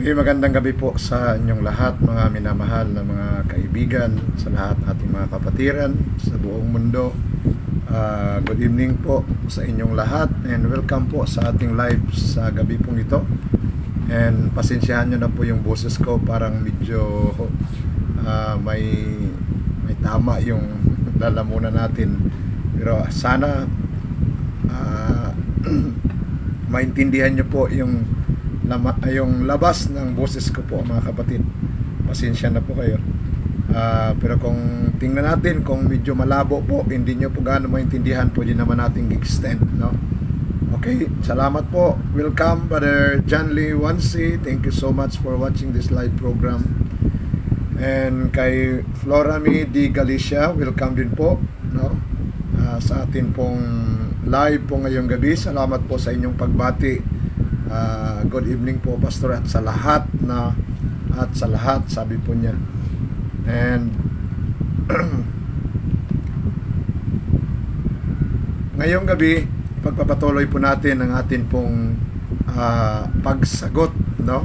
Okay, magandang gabi po sa inyong lahat, mga minamahal na mga kaibigan, sa lahat ating mga kapatiran sa buong mundo. Good evening po sa inyong lahat and welcome po sa ating live sa gabi pong ito. And pasensyahan nyo na po yung boses ko, parang medyo may tama yung lalamunan natin. Pero sana maintindihan nyo po yung labas ng boses ko po, mga kapatid. Pasensya na po kayo. Pero kung tingnan natin, kung medyo malabo po, hindi nyo po gaano maintindihan, pwede naman nating extend, no? Okay, salamat po. Welcome, Brother John Lee Wansi. Thank you so much for watching this live program. And kay Florami Di Galicia, welcome din po, no? Sa atin pong live po ngayong gabi. Salamat po sa inyong pagbati. Good evening po, Pastor, at sa lahat sabi po niya. And ngayong gabi pagpapatuloy po natin ang atin pong pagsagot, no?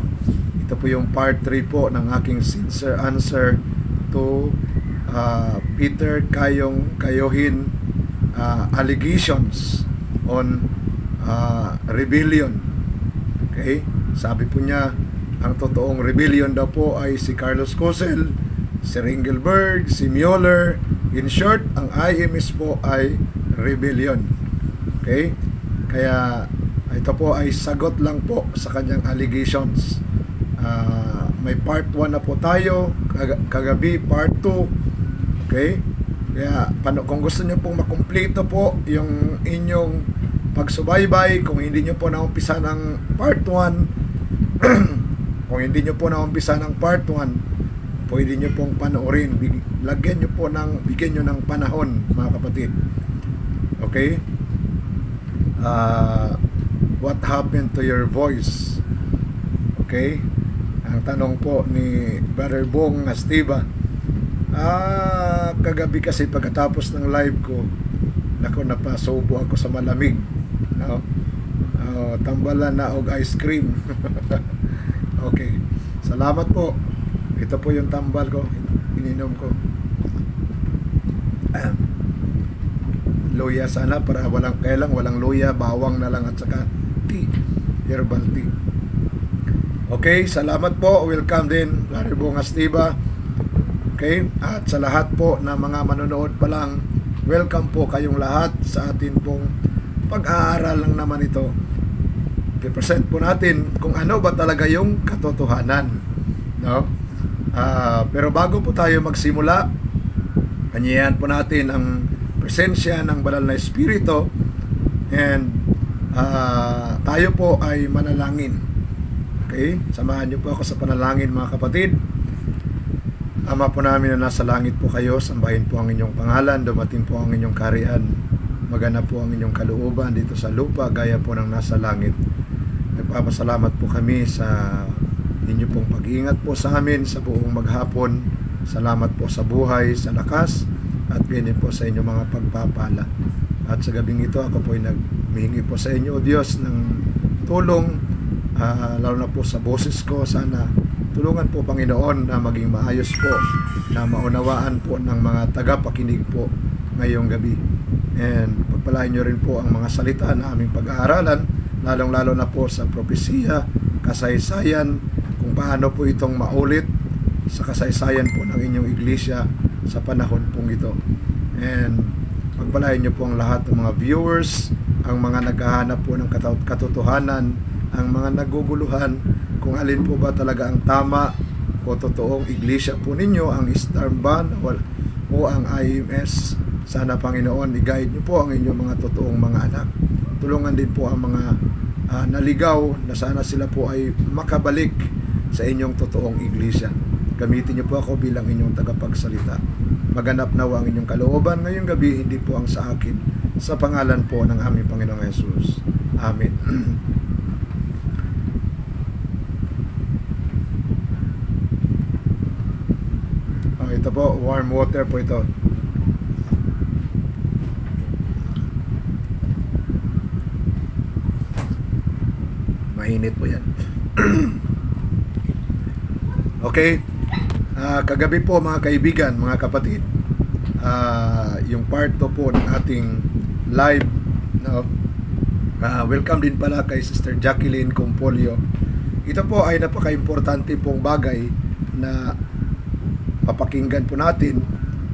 Ito po yung part 3 po ng aking sincere answer to Peter Kayohin allegations on rebellion. Okay, sabi po niya, ang totoong rebellion daw po ay si Carlos Cosel, si Ringelberg, si Mueller. In short, ang IMS po ay rebellion. Okay, kaya ito po ay sagot lang po sa kanyang allegations. May part 1 na po tayo, kagabi part 2. Okay, kaya kung gusto niyo pong makumpleto po yung inyong pagsubaybay, kung hindi nyo po naumpisa ng part 1 kung hindi nyo po naumpisa ng part 1, pwede nyo pong panoorin. Bigyan nyo ng panahon, mga kapatid. Okay, what happened to your voice? Okay, ang tanong po ni Brother Bong Astiba. Kagabi kasi pagkatapos ng live ko, napasubo ako sa malamig, no? Tambalan na og ice cream. Okay, salamat po. Ito po yung tambal ko, ininom ko. Luya sana, para walang luya, bawang na lang at saka tea, herbal tea. Okay, salamat po. Welcome din, Brother Bong Astiba. Okay, at sa lahat po na mga manonood pa lang, welcome po kayong lahat sa atin pong pag-aaral lang naman ito. I-present po natin kung ano ba talaga yung katotohanan, no? Pero bago po tayo magsimula, kanyayan po natin ang presensya ng Banal na Espiritu, and tayo po ay manalangin. Okay, samahan niyo po ako sa panalangin, mga kapatid. Ama po namin na nasa langit po kayo, sambahin po ang inyong pangalan, dumating po ang inyong kaharian, maganap po ang inyong kalooban dito sa lupa gaya po ng nasa langit. Nagpapasalamat po kami sa inyo pong pag-iingat po sa amin sa buong maghapon. Salamat po sa buhay, sa lakas, at pinili po sa inyong mga pagpapala. At sa gabing ito, ako po ay naghihingi po sa inyo, O Diyos, ng tulong, lalo na po sa boses ko. Sana tulungan po, Panginoon, na maging maayos po, na maunawaan po ng mga tagapakinig po ngayong gabi. And pagpalain nyo rin po ang mga salita na aming pag-aaralan, lalong-lalo na po sa propesiya, kasaysayan, kung paano po itong maulit sa kasaysayan po ng inyong iglesia sa panahon pong ito. And pagpalain nyo po ang lahat ng mga viewers, ang mga naghahanap po ng katotohanan, ang mga naguguluhan, kung alin po ba talaga ang tama o totoong iglesia po ninyo, ang Eastern Band o ang IMS. Sana, Panginoon, i-guide nyo po ang inyong mga totoong mga anak. Tulungan din po ang mga naligaw, na sana sila po ay makabalik sa inyong totoong iglesia. Gamitin nyo po ako bilang inyong tagapagsalita. Maganap nawa ang inyong kalooban ngayong gabi, hindi po ang sa akin. Sa pangalan po ng aming Panginoong Jesus. Amen. Ito po, warm water po ito. Mainit po yan. Okay? Kagabi po mga kaibigan, mga kapatid, yung part 2 po ng ating live, no? Welcome din pala kay Sister Jacqueline Compolio. Ito po ay napaka-importante pong bagay na papakinggan po natin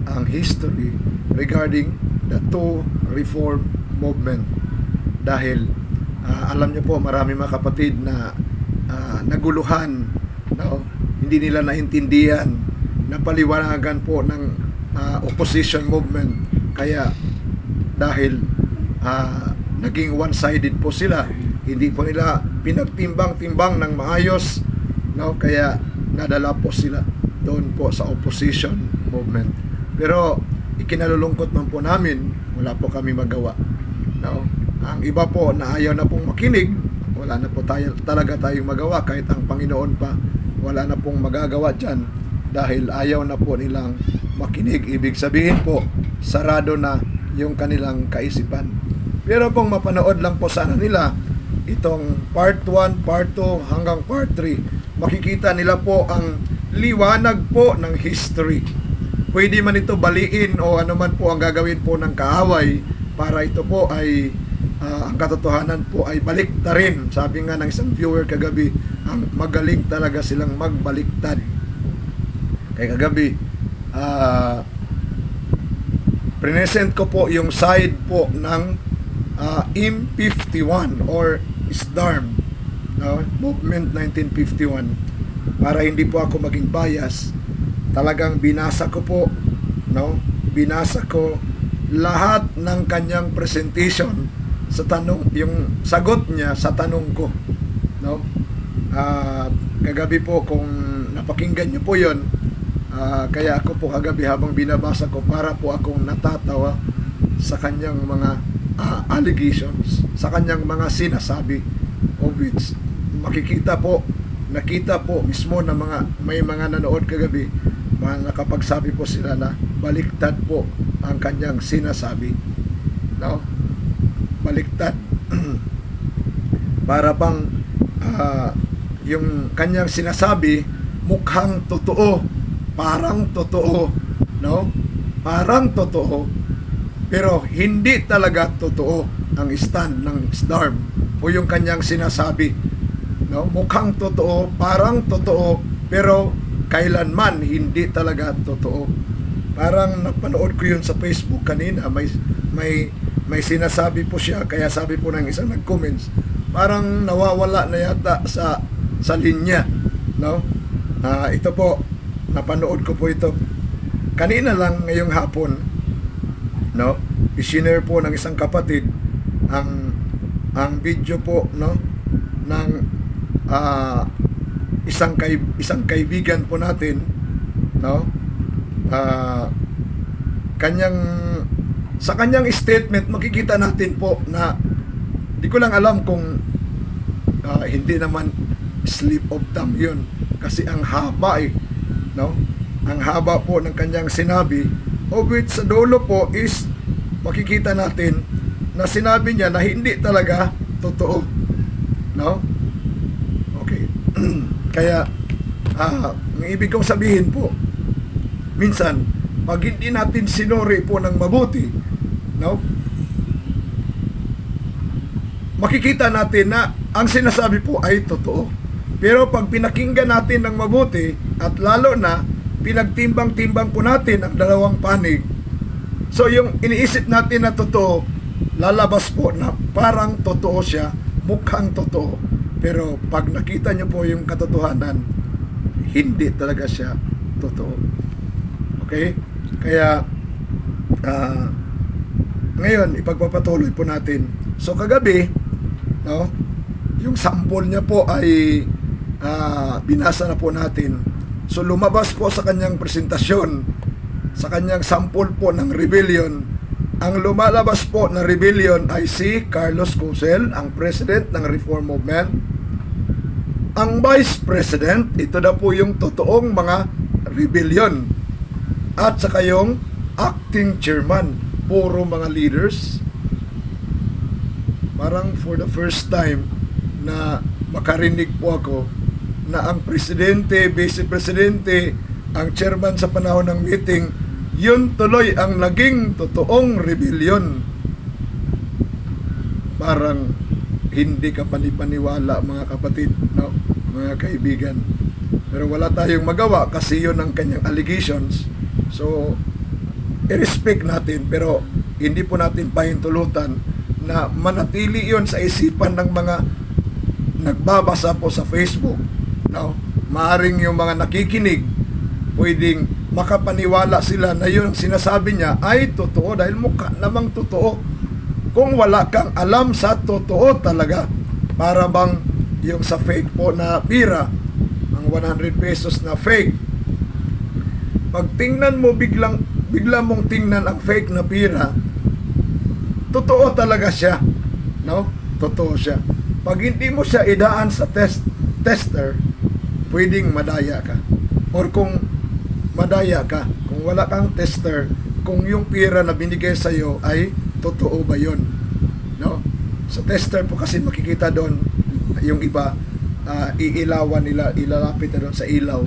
ang history regarding the two reform movement. Dahil alam niyo po, marami mga kapatid na naguluhan, no? Hindi nila naintindihan, napaliwanagan po ng opposition movement. Kaya dahil naging one-sided po sila, hindi po nila pinagtimbang-timbang ng maayos, no? Kaya nadala po sila doon po sa opposition movement. Pero ikinalulungkot man po namin, wala po kami magawa, no? Ang iba po na ayaw na pong makinig, wala na po talaga tayong magawa. Kahit ang Panginoon pa, wala na pong magagawa dyan dahil ayaw na po nilang makinig. Ibig sabihin po, sarado na yung kanilang kaisipan. Pero kung mapanood lang po sana nila itong part 1, part 2 hanggang part 3, makikita nila po ang liwanag po ng history. Pwede man ito baliin o ano man po ang gagawin po ng kaaway para ito po ay ang katotohanan po ay baliktarin. Sabi nga ng isang viewer kagabi, ang magaling talaga silang magbaliktad. Kaya kagabi, present ko po yung side po ng M51 or SDARM, no? Movement 1951. Para hindi po ako maging bias, talagang binasa ko po, no? Binasa ko lahat ng kanyang presentation sa tanong, yung sagot niya sa tanong ko, no? Kagabi po, kung napakinggan niyo po yon, kaya ako po kagabi habang binabasa ko, para po akong natatawa sa kanyang mga allegations, sa kanyang mga sinasabi, of which nakita po mismo na may mga nanood kagabi, nakapagsabi po sila na baliktad po ang kanyang sinasabi, no? Baliktad. Para bang yung kanyang sinasabi mukhang totoo, parang totoo, no? Parang totoo, pero hindi talaga totoo ang stand ng SDARM o yung kanyang sinasabi, no? Mukhang totoo, parang totoo, pero kailanman hindi talaga totoo. Parang napanood ko yun sa Facebook kanina, may sinasabi po siya, kaya sabi po ng isang nag-comments, parang nawawala na yata sa linya, no? Ito po, napanood ko po ito kanina lang ngayong hapon, no? I-share po ng isang kapatid ang video po, no, ng isang kaibigan po natin, no? Sa kanyang statement makikita natin po na di ko lang alam kung hindi naman slip of tongue yun, kasi ang haba no? Ang haba po ng kanyang sinabi, of which sa dulo po is makikita natin na sinabi niya na hindi talaga totoo, no? Okay. Kaya ang ibig kong sabihin po, minsan pag hindi natin sinuri po ng mabuti, no, makikita natin na ang sinasabi po ay totoo. Pero pag pinakinggan natin ng mabuti, at lalo na pinagtimbang-timbang po natin ang dalawang panig, so yung iniisip natin na totoo, lalabas po na parang totoo siya, mukhang totoo. Pero pag nakita nyo po yung katotohanan, hindi talaga siya totoo. Okay? Kaya ngayon ipagpapatuloy po natin. So kagabi, no, yung sample niya po ay binasa na po natin. So lumabas po sa kanyang presentasyon, sa kanyang sample po ng rebellion, ang lumalabas po na rebellion ay si Carlos Cosel, ang president ng Reform Movement. Ang vice president, ito na po yung totoong mga rebellion. At saka yung acting chairman, puro mga leaders. Parang for the first time na makarinig po ako na ang presidente, vice presidente, ang chairman sa panahon ng meeting, yun tuloy ang naging totoong rebellion. Parang hindi ka panipaniwala, mga kapatid, no? Mga kaibigan. Pero wala tayong magawa kasi yun ang kanyang allegations. So, i-respect natin, pero hindi po natin pahintulutan na manatili yun sa isipan ng mga nagbabasa po sa Facebook, no? Maaring yung mga nakikinig, pwedeng makapaniwala sila na yun ang sinasabi niya ay totoo dahil mukha namang totoo. Kung wala kang alam sa totoo talaga, para bang yung sa fake po na pira, ang 100 pesos na fake, pag tingnan mo, bigla mong tingnan ang fake na pira, totoo talaga siya, no? Totoo siya. Pag hindi mo siya idaan sa tester, pwedeng madaya ka. Or kung madaya ka, kung wala kang tester, kung yung pira na binigay sa iyo ay totoo ba yun, no? Sa tester po kasi makikita doon, yung iba, iilawan nila, ilalapit na doon sa ilaw,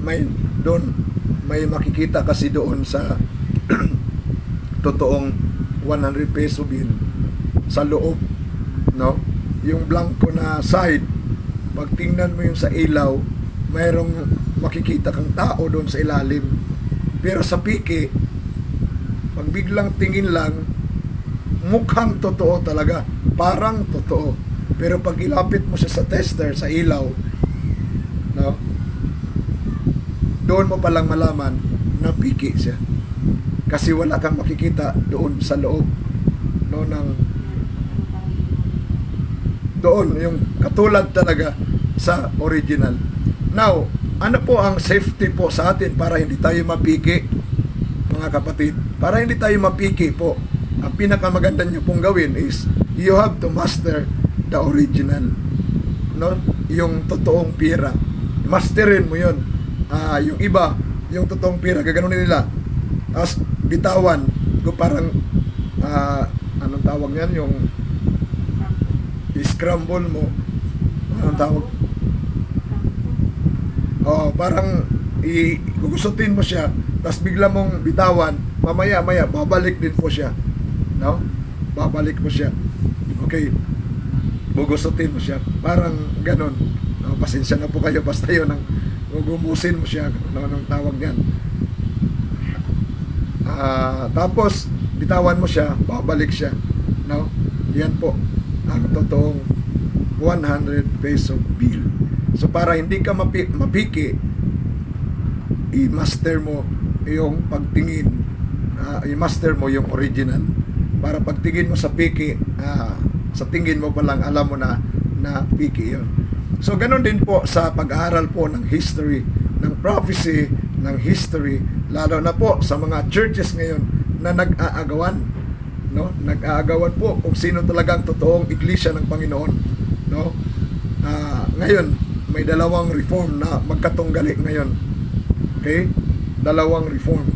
may makikita kasi doon sa totoong 100 peso bill sa loob, no? Yung blanco na side, pag tingnan mo yung sa ilaw, mayroong makikita kang tao doon sa ilalim. Pero sa piki, pag biglang tingin lang, mukhang totoo talaga, parang totoo. Pero pag ilapit mo siya sa tester, sa ilaw, no? Doon mo palang malaman na piki siya. Kasi wala kang makikita doon sa loob, no, ng doon yung katulad talaga sa original. Now, ano po ang safety po sa atin para hindi tayo mapiki, mga kapatid? Para hindi tayo mapiki po, ang pinakamaganda nyo pong gawin is you have to master the original, no? Yung totoong pira, masterin mo yun. Yung iba, yung totoong pira, gaganunin nila as bitawan ko, parang anong tawag yan, yung scramble mo, anong tawag, parang gugustutin mo siya, tapos bigla mong bitawan, mamaya babalik din po siya, no? Babalik mo siya, okay, gugustutin mo siya, parang ganon, no? Pasensya na po kayo, basta yun ang gugumusin mo siya, anong tawag yan, tapos bitawan mo siya, babalik siya, no? Yan po ang totoong 100 peso bill. So para hindi ka mapiki, i-master mo yung pagtingin, i-master mo yung original, para pagtingin mo sa piki, sa tingin mo pa lang alam mo na piki yun. So ganun din po sa pag-aaral po ng history, ng prophecy, ng history, lalo na po sa mga churches ngayon na nag-aagawan, no? Nag-aagawan po kung sino talagang totoong iglesia ng Panginoon, no? Ngayon may dalawang reform na magkatunggali ngayon. Okay? Dalawang reform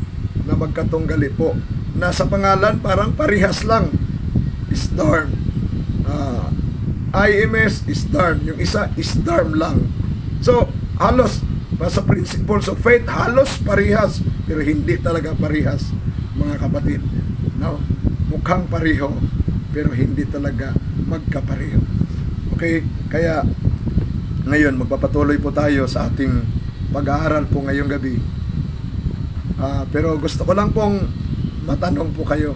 na magkatunggali po. Na sa pangalan parang parihas lang. SDARM. IMS SDARM. Yung isa SDARM lang. So, halos sa principles of faith, halos parihas. Pero hindi talaga parihas, mga kapatid. No? Mukhang pareho, pero hindi talaga magkapareho. Okay? Kaya ngayon, magpapatuloy po tayo sa ating pag-aaral po ngayong gabi. Pero gusto ko lang pong matanong po kayo,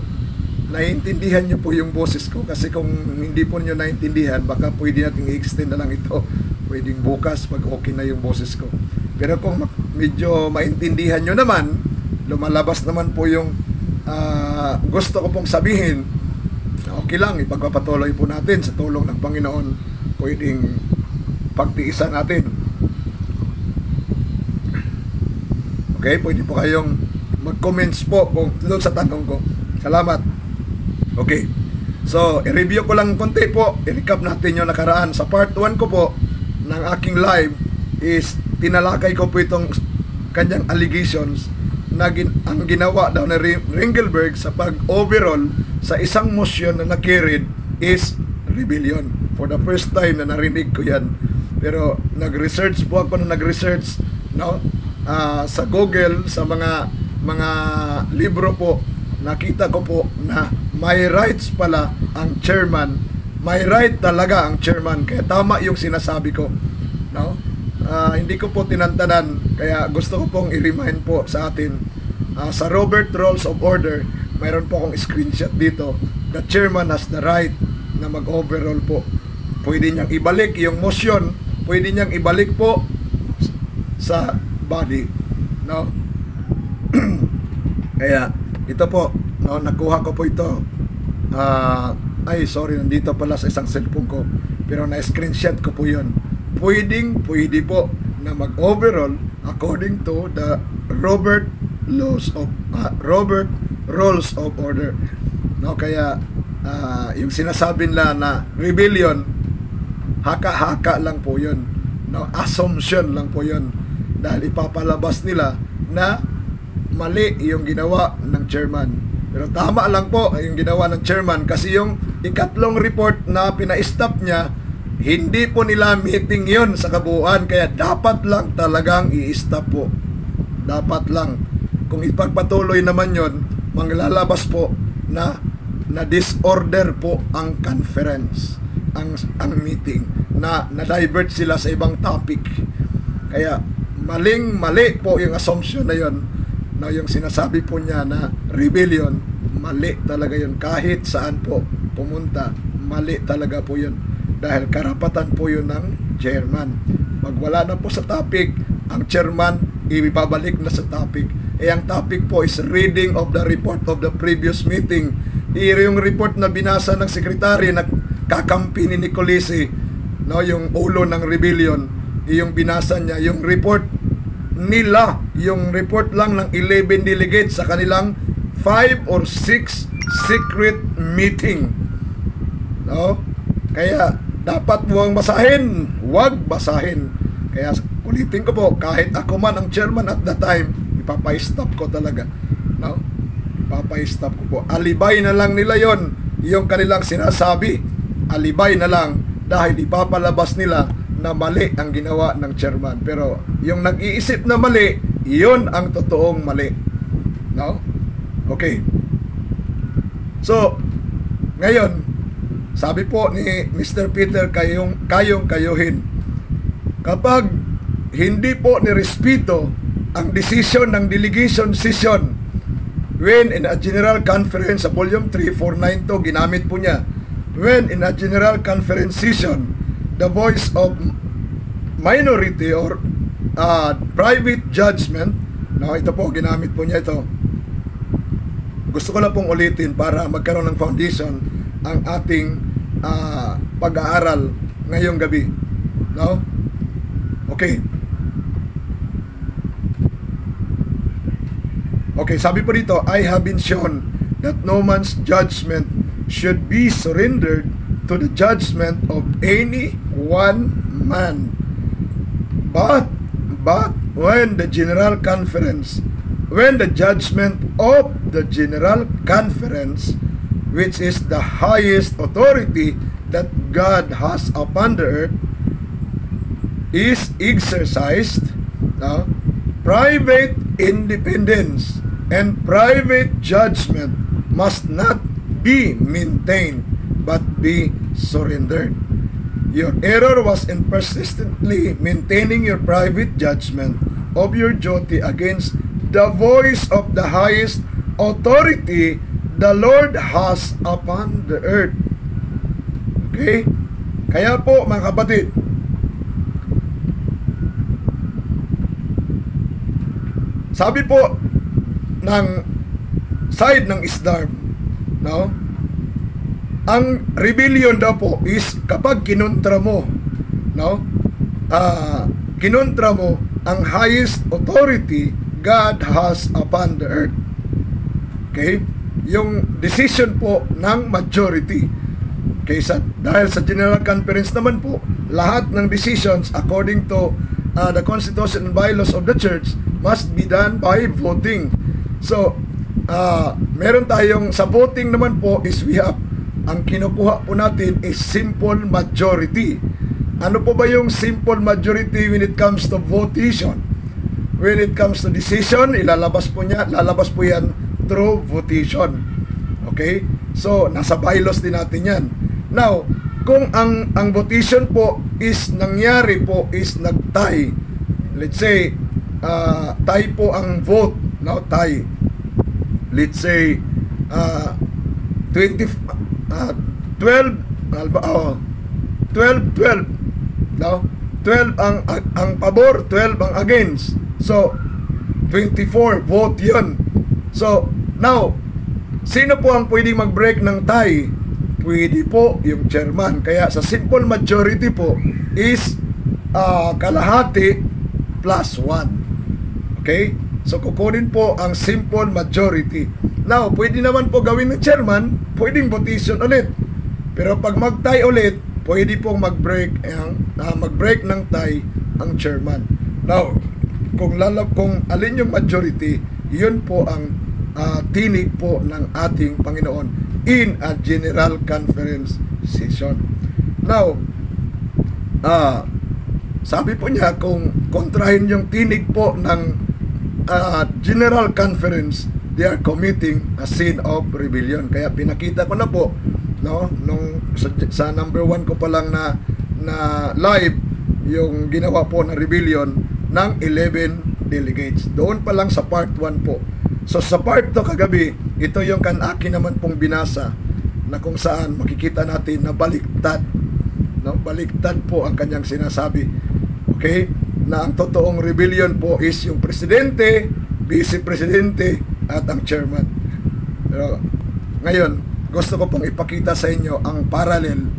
naiintindihan nyo po yung boses ko? Kasi kung hindi po nyo naiintindihan, baka pwede natin i-extend na lang ito. Pwedeng bukas pag okay na yung boses ko. Pero kung medyo maintindihan nyo naman, lumalabas naman po yung gusto ko pong sabihin, okay lang, ipagpapatuloy po natin sa tulong ng Panginoon. Pwedeng pagtiisan natin. Okay, pwede po kayong mag-comments po kung doon sa tanong ko. Salamat. Okay. So, i-review ko lang konti po. I-recap natin yung nakaraan. Sa part 1 ko po ng aking live is tinalakay ko po itong kanyang allegations na ang ginawa daw na Ringelberg sa pag-overall sa isang motion na na-carried is rebellion. For the first time na narinig ko yan. Pero nag-research po ako na nag-research, no? Sa Google, sa mga libro po, nakita ko po na may rights pala ang chairman. May right talaga ang chairman. Kaya tama yung sinasabi ko, no? Hindi ko po tinantanan, kaya gusto ko pong i-remind po sa atin. Sa Robert Rules of Order, mayroon po akong screenshot dito. The chairman has the right na mag-overrule po. Pwede niyang ibalik yung motion, pwede niyang ibalik po sa body, no? Kaya ito po, no, nakuha ko po ito. Sorry, nandito pala sa isang cellphone ko, pero na-screenshot ko po yun. Pwede po na mag-overall according to the Robert Rules of Order, no? Kaya yung sinasabi nila na rebellion, haka-haka lang po yun, no? Assumption lang po yun, dahil ipapalabas nila na mali yung ginawa ng chairman. Pero tama lang po yung ginawa ng chairman, kasi yung ikatlong report na pina-stop niya, hindi po nila meeting yon sa kabuuan, kaya dapat lang talagang i-stop po. Dapat lang. Kung ipagpatuloy naman yon, manglalabas po na disorder po ang conference, ang meeting, na divert sila sa ibang topic. Kaya mali po yung assumption na yon, na yung sinasabi po niya na rebellion, mali talaga yun. Kahit saan po pumunta, mali talaga po yun, dahil karapatan po yun ng chairman. Pag wala na po sa topic, ang chairman ibabalik na sa topic. Ang topic po is reading of the report of the previous meeting. Yung report na binasa ng sekretary na kakampi ni Nicolisi, no, yung ulo ng rebellion, yung binasa niya, yung report nila, yung report lang ng 11 delegates sa kanilang 5 or 6 secret meeting, no? Kaya dapat huwag basahin. Kaya ulitin ko po, kahit ako man ang chairman at the time, ipapa-stop ko talaga, no? Ipapa-stop ko po. Alibay na lang nila yon, yung kanilang sinasabi, alibay na lang, dahil ipapalabas nila na mali ang ginawa ng chairman. Pero yung nag-iisip na mali, yon ang totoong mali, no? Okay. So ngayon, sabi po ni Mr. Peter Kayong-Kayuhin, kapag hindi po nirespeto ang decision ng delegation session when in a general conference, sa volume 3, 492, ginamit po niya, when in a general conference session, the voice of minority or private judgment, no, ito po, ginamit po niya ito. Gusto ko lang pong ulitin para magkaroon ng foundation ang ating pag-aaral ngayong gabi, no? Okay. Okay, sabi po dito, I have been shown that no man's judgment should be surrendered to the judgment of any one man. But when the judgment of the general conference, which is the highest authority that God has upon the earth, is exercised, private independence and private judgment must not be maintained but be surrendered. Your error was in persistently maintaining your private judgment of your duty against the voice of the highest authority the Lord has upon the earth. Okay? Kaya po mga kapatid, sabi po ng side ng ISDARM, no? Ang rebellion daw po is kapag kinontra mo, no? Kinontra mo ang highest authority God has upon the earth. Okay? Yung decision po ng majority. Okay, dahil sa General Conference naman po, lahat ng decisions according to the Constitution and bylaws of the Church must be done by voting. So, meron tayong, sa voting naman po is we have, ang kinukuha po natin is simple majority. Ano po ba yung simple majority when it comes to votation? When it comes to decision, lalabas po yan through votation. Okay? So, nasa bylaws din natin yan. Now, kung ang votation po is nangyari po is nag-tie. Let's say, tie po ang vote. No, tie. Let's say, 12 no? 12 ang pabor, 12 ang against. So 24 vote 'yon. So now, sino po ang pwedeng mag-break ng tie? Pwede po yung chairman. Kaya sa simple majority po is kalahati plus 1. Okay? So kukunin po ang simple majority. Now, pwede naman po gawin ng chairman, pwedeng votation ulit. Pero pag mag-tie ulit, pwede pong mag-break ng tie ang chairman. Now, kung alin yung majority, yun po ang tinig po ng ating Panginoon in a general conference session. Now, sabi po niya, kung kontrahin yung tinig po ng general conference, they are committing a sin of rebellion. Kaya pinakita ko na po, no, nung sa number 1 ko pa lang na live yung ginawa po na rebellion ng 11 delegates. Doon pa lang sa part 1 po. So sa part 2 kagabi, ito yung akin naman pong binasa na kung saan makikita natin na baliktad, no? Baliktad po ang kanyang sinasabi. Okay? Na ang totoong rebellion po is yung presidente, vice-presidente at ang chairman. Pero ngayon, gusto ko pong ipakita sa inyo ang parallel,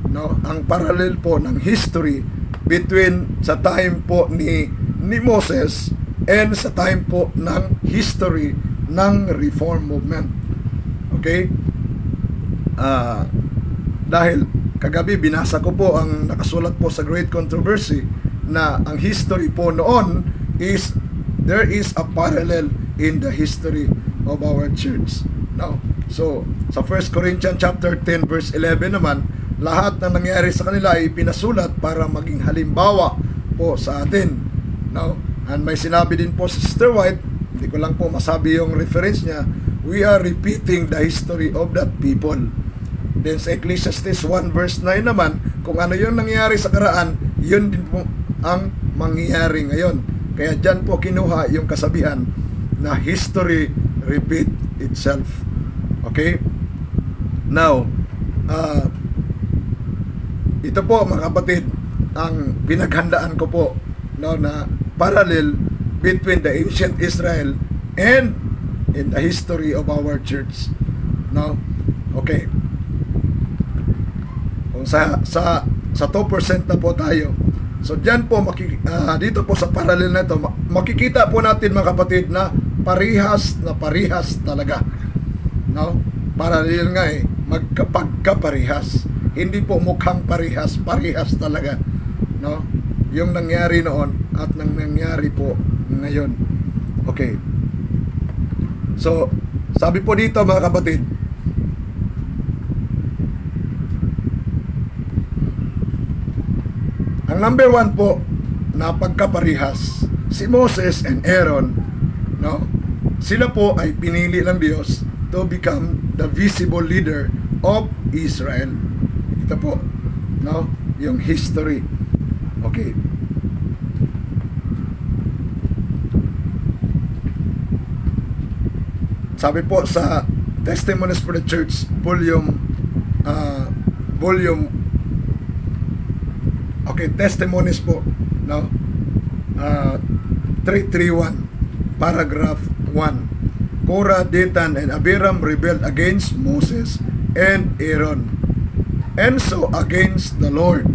no? Ang parallel po ng history between sa time po ni Moses and sa time po ng history ng Reform Movement. Okay? Dahil kagabi binasa ko po ang nakasulat po sa Great Controversy na ang history po noon is there is a parallel in the history of our church. Now, so sa 1 Corinthians chapter 10 verse 11 naman, lahat na nangyari sa kanila ay pinasulat para maging halimbawa po sa atin. Now, and may sinabi din po si Sister White, hindi ko lang po masabi yung reference niya, we are repeating the history of that people. Then sa Ecclesiastes 1 verse 9 naman, kung ano yung nangyari sa karaan, yun din po ang mangyayari ngayon. Kaya dyan po kinuha yung kasabihan na history repeat itself. Okay? Now, ito po mga kapatid, ang pinaghandaan ko po, no, na parallel between the ancient Israel and in the history of our church. No? Okay. Kung sa 2% na po tayo. So diyan po dito po sa parallel na ito, makikita po natin mga kapatid na parihas talaga. No? Parallel nga magkapagkaparihas. Hindi po mukhang parihas talaga. No? Yung nangyari noon at nangyari po ngayon. Okay. So, sabi po dito mga kapatid, ang number 1 po na pagkaparihas, si Moses and Aaron, no? Sila po ay pinili ng Diyos to become the visible leader of Israel. Ito po, no? Yung history. Okay. Sabi po sa Testimonies for the Church, Testimonies po, no? 331, paragraph 1. Korah, Dathan, and Abiram rebelled against Moses and Aaron, and so against the Lord.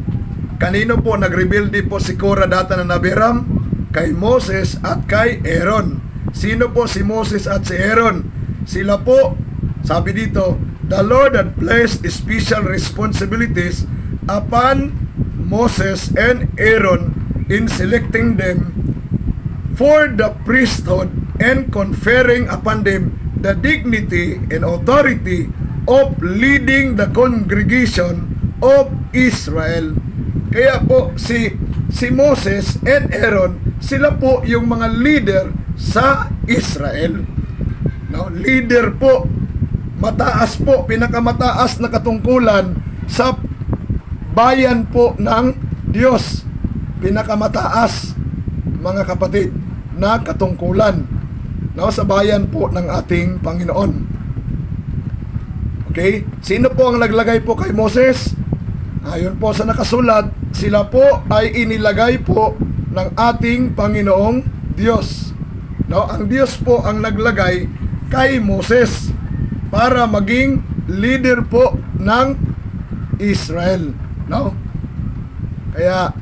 Kanino po nagrebelde po si Korah, Dathan, and Abiram? Kay Moses at kay Aaron. Sino po si Moses at si Aaron? Sila po, sabi dito, the Lord had placed special responsibilities upon Moses and Aaron in selecting them for the priesthood and conferring upon them the dignity and authority of leading the congregation of Israel. Kaya po si Moses and Aaron, sila po yung mga leader sa Israel. No, leader po, mataas po, pinakamataas na katungkulan sa bayan po ng Diyos. Pinakamataas, mga kapatid, na katungkulan, no, sa bayan po ng ating Panginoon. Okay? Sino po ang naglagay po kay Moses? Ayon po sa nakasulat, sila po ay inilagay po ng ating Panginoong Diyos. No, ang Diyos po ang naglagay kay Moses para maging leader po ng Israel. No? Kaya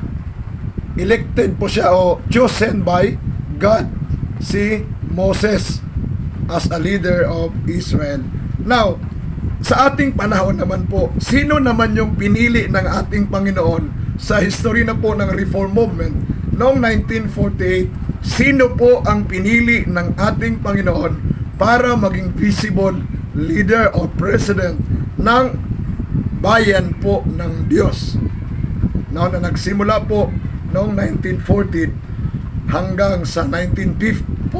elected po siya o chosen by God si Moses as a leader of Israel. Now, sa ating panahon naman po, sino naman yung pinili ng ating Panginoon sa history na po ng Reform Movement noong 1948? Sino po ang pinili ng ating Panginoon para maging visible leader or president ng bayan po ng Diyos? Now, na nagsimula po noong 1940 hanggang sa 1948.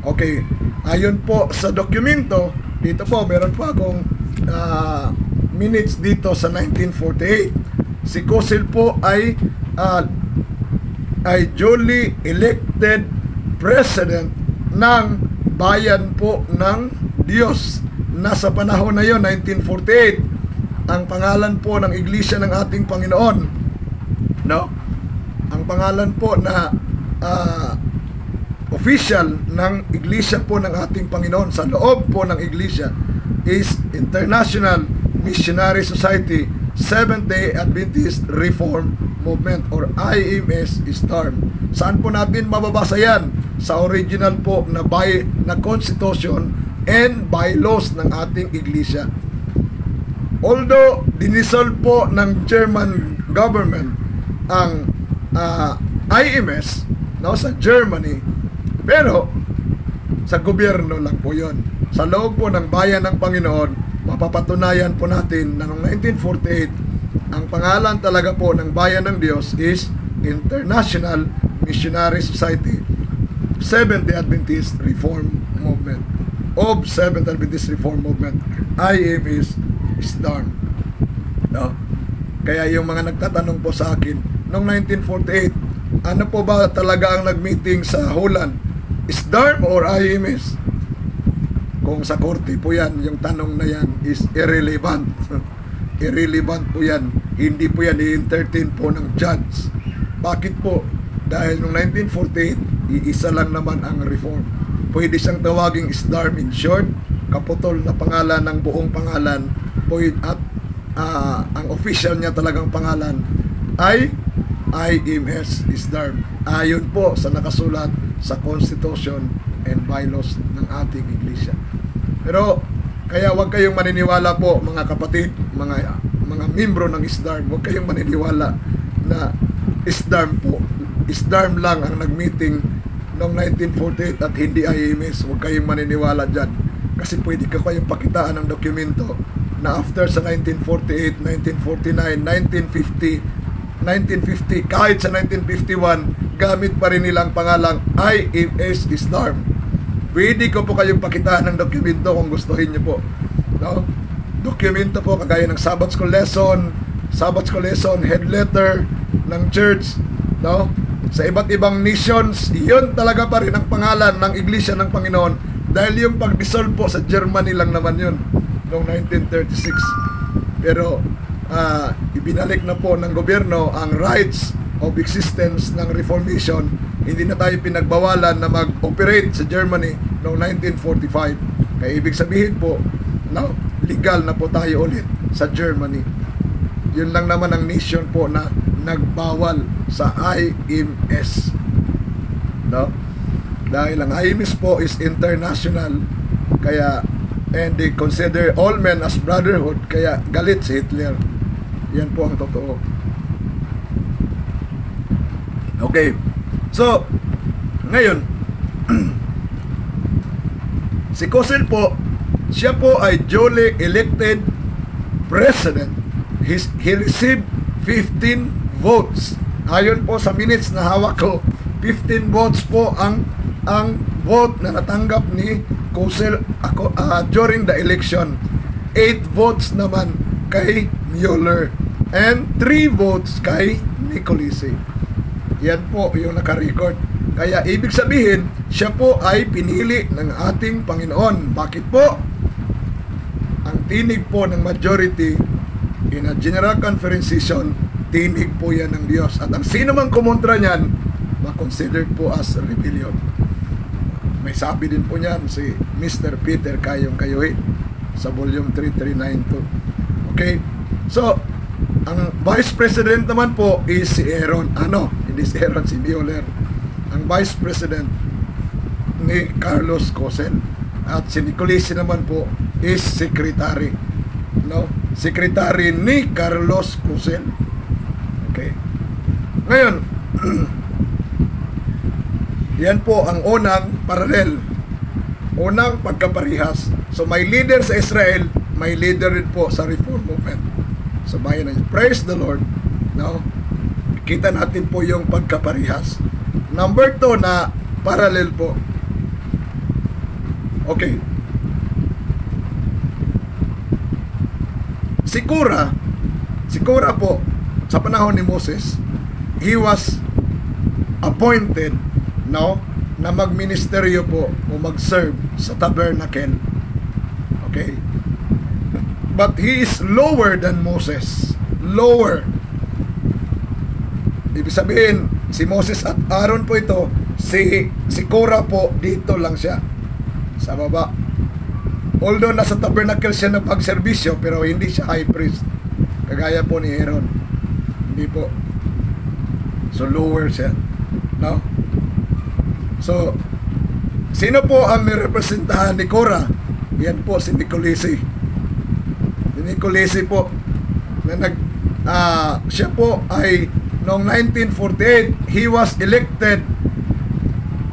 Okay, ayon po sa dokumento, dito po, meron po akong minutes dito sa 1948. Si Cosil po ay duly elected president ng bayan po ng Diyos. Nasa panahon na yon, 1948, ang pangalan po ng iglesia ng ating Panginoon, no? Ang pangalan po na official ng iglesia po ng ating Panginoon sa loob po ng iglesia is International Missionary Society Seventh-day Adventist Reform Movement or IMS STARM. Saan po natin mababasa yan? Sa original po na Constitution and bylaws ng ating iglesia. Although dinissolve po ng German government ang IMS, no, sa Germany, pero sa gobyerno lang po yon. Sa loob po ng bayan ng Panginoon, mapapatunayan po natin na noong 1948, ang pangalan talaga po ng bayan ng Diyos is International Missionary Society Seventh-day Adventist Reform Movement of Seventh Adventist Reform Movement, IMS STARM. No? Kaya yung mga nagtatanong po sa akin, noong 1948, ano po ba talaga ang nagmeeting sa Holland? STARM or IMS? Kung sa korte po yan, yung tanong na yan is irrelevant. Irrelevant po yan. Hindi po yan i-entertain po ng judge. Bakit po? Dahil noong 1948, iisa lang naman ang reform. Pwede siyang tawaging STARM in short, kaputol na pangalan ng buong pangalan, at ang official niya talagang pangalan ay IMS STARM. Ayon po sa nakasulat sa Constitution and bylaws ng ating iglesia. Pero kaya huwag kayong maniniwala po, mga kapatid, mga membro ng STARM, huwag kayong maniniwala na STARM po. STARM lang ang nagmeeting noong 1948 at hindi IMS. Huwag kayong maniniwala dyan. Kasi pwede ka kayong pakitaan ng dokumento na after sa 1948, 1949, 1950, kahit sa 1951, gamit pa rin nilang pangalang IMS STARM. Pwede ko po kayong pakitaan ng dokumento kung gustuhin nyo po. No? Dokumento po kagaya ng Sabbath School lesson, head letter ng church, no? Sa iba't ibang nations, yun talaga pa rin ang pangalan ng Iglesia ng Panginoon, dahil yung pag-dissolve po sa Germany lang naman yun noong 1936. Pero ibinalik na po ng gobyerno ang rights of existence ng Reformation. Hindi na tayo pinagbawalan na mag-operate sa Germany noong 1945. Kaya ibig sabihin po, no, legal na po tayo ulit sa Germany. Yun lang naman ang nation po na nagbawal sa IMS. No? Dahil ang IMS po is international, kaya and they consider all men as brotherhood, kaya galit si Hitler. Yan po ang totoo. Okay. So, ngayon, si Cosil po, siya po ay duly elected president. He received 15 votes. Ayon po sa minutes na hawak ko, 15 votes po ang vote na natanggap ni Kusel during the election. 8 votes naman kay Mueller and 3 votes kay Nicolisi. Yan po yung naka-record. Kaya ibig sabihin, siya po ay pinili ng ating Panginoon. Bakit po? Ang tinig po ng majority in a General Conference session, tinig po yan ng Diyos. At ang sino mang kumontra niyan, ma-considered po as rebellion. May sabi din po niyan si Mr. Peter Kayong Kayuhin sa volume 3392. Okay? So, ang Vice President naman po is si Aaron. Hindi si Aaron, si Mueller. Ang Vice President ni Carlos Cosel. At si Nicolisi naman po is Secretary. Secretary ni Carlos Cosel. Okay. Ngayon, yan po ang unang parallel. Unang pagkaparihas. So may leader sa Israel, may leader rin po sa Reform Movement. So bayan na, praise the Lord. Kita natin po yung pagkaparihas. Number 2 na parallel po. Okay. Si Korah po, sa panahon ni Moses, he was appointed na magministeryo po o mag-serve sa tabernacle. Okay? But he is lower than Moses. Lower. Ibig sabihin, si Moses at Aaron po ito, si Korah po, dito lang siya. Sa baba. Although nasa tabernacle siya na pagserbisyo, pero hindi siya high priest. Kagaya po ni Aaron. Hindi po. So lower siya. So, sino po ang nirepresentahan ni Korah? Yan po si Nicolisi. Si Nicolisi po, na siya po ay noong 1948, he was elected.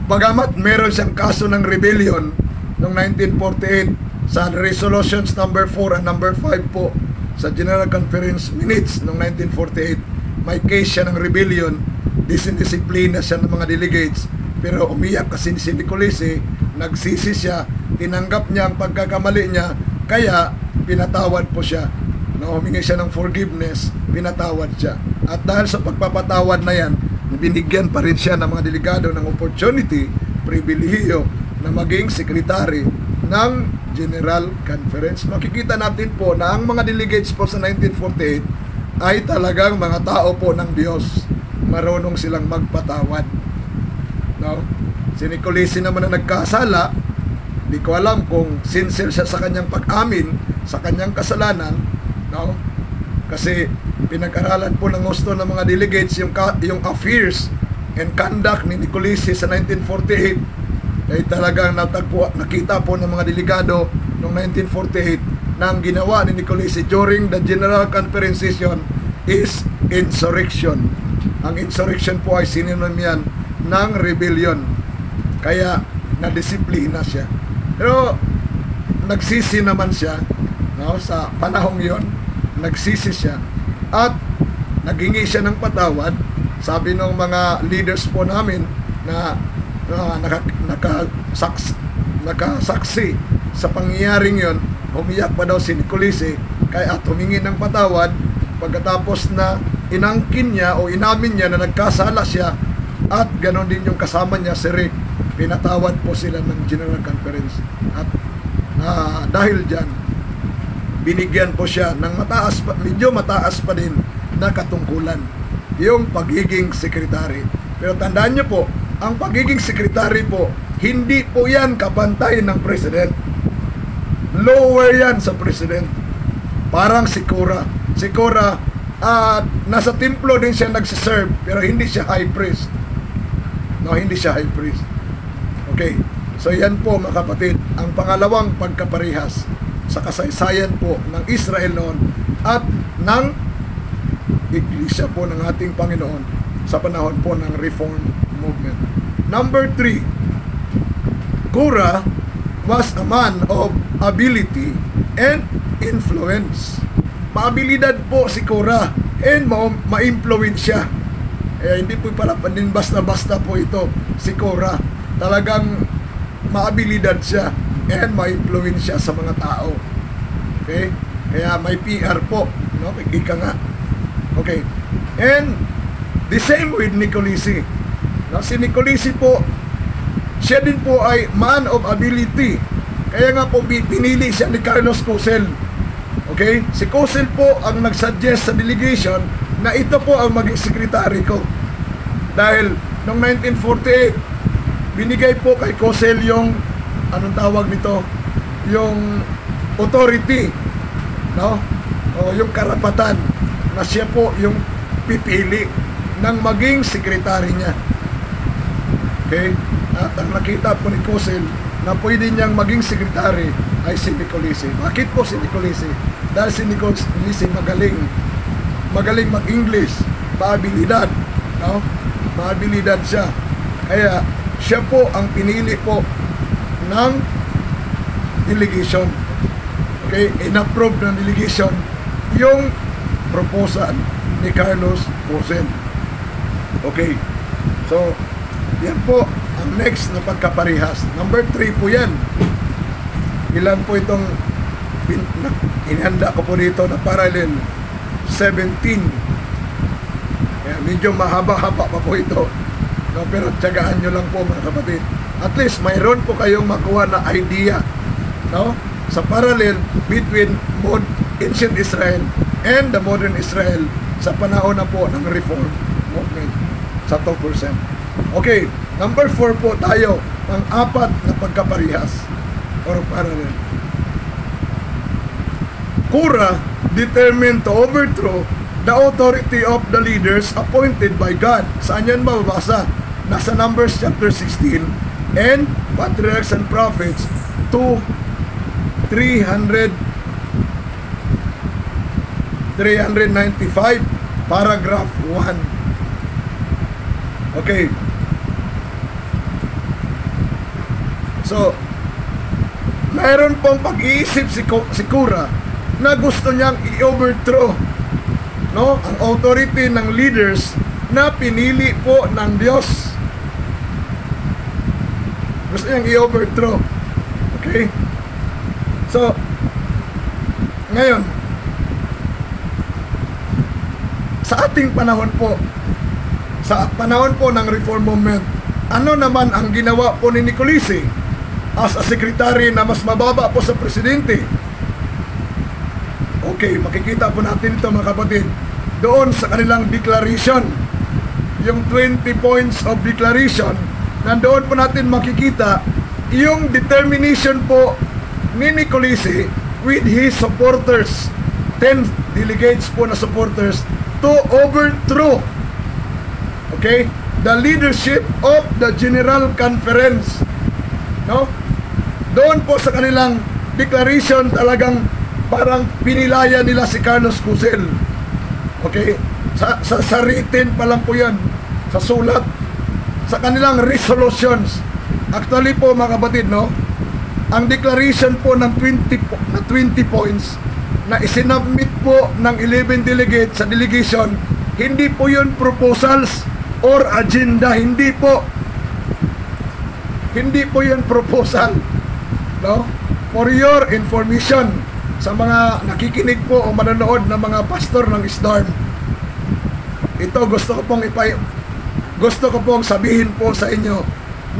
Bagamat meron siyang kaso ng rebellion noong 1948 sa resolutions number 4 and number 5 po sa General Conference minutes noong 1948, may case siya ng rebellion, disindisiplina siya ng mga delegates, pero umiyak kasi si Nicolisi, nagsisi siya, tinanggap niya ang pagkakamali niya, kaya pinatawad po siya. Humingi siya ng forgiveness, pinatawad siya. At dahil sa pagpapatawad na yan, binigyan pa rin siya ng mga delegado ng opportunity, pribilehiyo na maging sekretary ng General Conference. Makikita natin po na ang mga delegates po sa 1948 ay talagang mga tao po ng Diyos. Marunong silang magpatawad. Si Nicolisi naman na nagkasala, hindi ko alam kung sincere siya sa kanyang pag-amin sa kanyang kasalanan, kasi pinag-aralan po ng gusto ng mga delegates yung affairs and conduct ni Nicolisi sa 1948. Ay talagang nakita po ng mga delegado noong 1948 na ang ginawa ni Nicolisi during the General Conference session is insurrection. Ang insurrection po ay sinonym yan ng rebellion. Kaya nadisiplina siya. Pero nagsisi naman siya sa panahong yon. Nagsisi siya at naghingi siya ng patawad. Sabi ng mga leaders po namin na nakasaksi sa pangyayaring yon, umiyak pa daw si Nicolisi kaya at humingi ng patawad pagkatapos na inangkin niya o inamin niya na nagkasala siya, at ganon din yung kasama niya si Rick. Pinatawad po sila ng General Conference at dahil dyan binigyan po siya ng medyo mataas pa din na katungkulan, yung pagiging sekretary. Pero tandaan niyo po, ang pagiging sekretary po, hindi po yan kapantay ng president. Lower yan sa president. Parang si Korah. Si Korah, nasa templo din siya nagsiserve, pero hindi siya high priest. Hindi siya high priest. Okay. So yan po mga kapatid, ang pangalawang pagkaparihas sa kasaysayan po ng Israel noon at ng Iglesia po ng ating Panginoon sa panahon po ng Reform Movement. Number 3, Korah was a man of ability and influence. Maabilidad po si Korah. and ma-influensya. Hindi po pala din basta-basta po ito si Cora. Talagang maabilidad siya and ma-influensya sa mga tao. Okay? Kaya may PR po, no? Ika nga. Okay. And the same with Nicolisi. No? Si Nicolisi po, siya din po ay man of ability. Kaya nga po pinili siya ni Carlos Cosel. Okay? Si Cosel po ang nagsuggest sa delegation na ito po ang maging sekretary ko. Dahil noong 1948, binigay po kay Cosel yung, anong tawag nito? Yung authority, no? O yung karapatan na siya po yung pipili ng maging sekretary niya. Okay? At ang nakita po ni Cosel na pwede niyang maging sekretary ay si Nicolisi. Bakit po si Nicolisi? Dahil si Nicolisi magaling mag-English, maabilidad, no? Maabilidad siya. Kaya siya po ang pinili po ng delegation. Okay? In-approve ng delegation yung proposal ni Carlos Cosel. Okay? So, yan po ang next na pagkaparehas. Number 3 po yan. Ilan po itong inihanda ko po dito na parallel 17. Kaya medyo mahaba-haba pa po ito. No, pero tiyagaan nyo lang po mga kapatid. At least mayroon po kayong makuha na idea, no, sa parallel between ancient Israel and the modern Israel sa panahon na po ng reform movement sa 2%. Okay, number 4 po tayo, ang 4 na pagkaparehas or parallel. Cora determined to overthrow the authority of the leaders appointed by God. Saan yan mababasa? Nasa Numbers chapter 16 and Patriarchs and Prophets 395 paragraph 1. Okay. So, mayroon pong pag-iisip si Cora na gusto niyang i-overthrow, no, ang authority ng leaders na pinili po ng Diyos. Gusto niyang i-overthrow. Okay? So, ngayon, sa ating panahon po, sa panahon po ng reform movement, ano naman ang ginawa po ni Nicolisi as a secretary na mas mababa po sa presidente? Okay, makikita po natin ito mga kapatid doon sa kanilang declaration, yung 20 points of declaration. Nandoon po natin makikita yung determination po ni Nicolisi with his supporters, 10 delegates po na supporters, to overthrow, okay, the leadership of the General Conference. No? Doon po sa kanilang declaration talagang parang pinilaya nila si Carlos Cosel. Okay? Sa written pa lang po yan, sa sulat, sa kanilang resolutions. Actually po mga kapatid, no, ang declaration po ng 20 points na isinabmit po ng 11 delegates sa delegation, hindi po yun proposals or agenda, hindi po yun proposal, no? For your information, sa mga nakikinig po o manonood ng mga pastor ng SDARM, ito gusto ko pong sabihin po sa inyo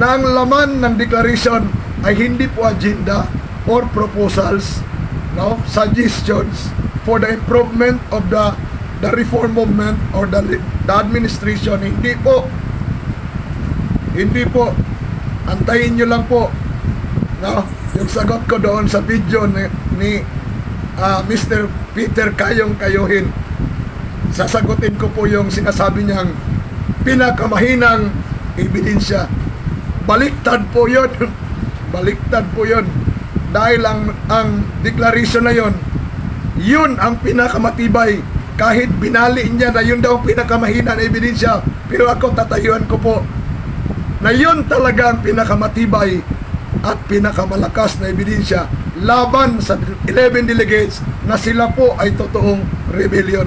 na ang laman ng declaration ay hindi po agenda or proposals, no, suggestions for the improvement of the reform movement or the administration. Hindi po. Antayin nyo lang po, no, yung sagot ko doon sa video ni Mr. Peter Kayong Kayuhin. Sasagutin ko po yung sinasabi niyang pinakamahinang ebidensya. Baliktad po yun. Baliktad po yun. Dahil ang declaration na yun ang pinakamatibay. Kahit binali niya na yun daw pinakamahina na ebidensya, pero ako tatayuan ko po na yun talaga ang pinakamatibay at pinakamalakas na ebidensya laban sa 11 delegates na sila po ay totoong rebellion.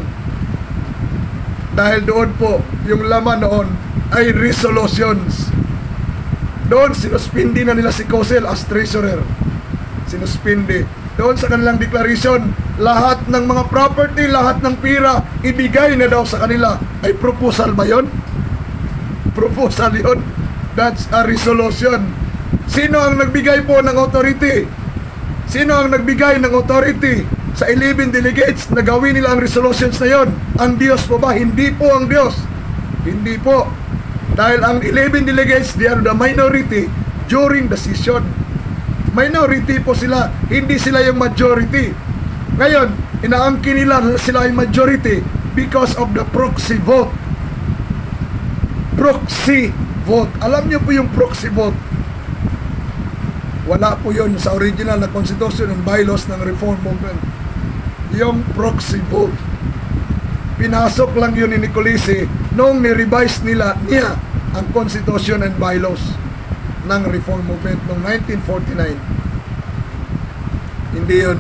Dahil doon po, yung laman noon ay resolutions. Doon, sinuspindi na nila si Cosel as treasurer. Sinuspindi. Doon sa kanilang declaration, lahat ng mga property, lahat ng pira, ibigay na daw sa kanila. Ay proposal ba yun? Proposal yun. That's a resolution. Sino ang nagbigay po ng authority? Sino ang nagbigay ng authority sa 11 delegates na gawin nila ang resolutions na yon? Ang Diyos po ba? Hindi po ang Diyos. Hindi po. Dahil ang 11 delegates, they are the minority during the session. Minority po sila. Hindi sila yung majority. Ngayon, inaangkin nila na sila yung majority because of the proxy vote. Proxy vote. Alam niyo po yung proxy vote. Wala po yun sa original na Constitution and bylaws ng Reform Movement. Yung proxy vote. Pinasok lang yun ni Nicolisi nung ni-revise niya ang Constitution and bylaws ng Reform Movement noong 1949. Hindi yun.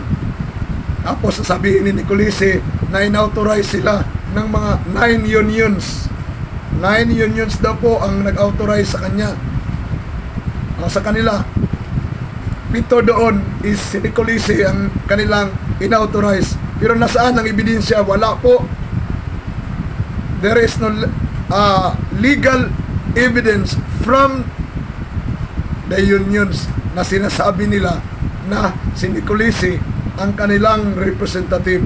Tapos sasabihin ni Nicolisi na inauthorize sila ng mga 9 unions. 9 unions daw po ang nag-authorize sa kanya. Sa kanila. 7 doon is si Nicolisi ang kanilang inauthorize. Pero nasaan ang ebidensya? Wala po. There is no legal evidence from the unions na sinasabi nila na si Nicolisi ang kanilang representative.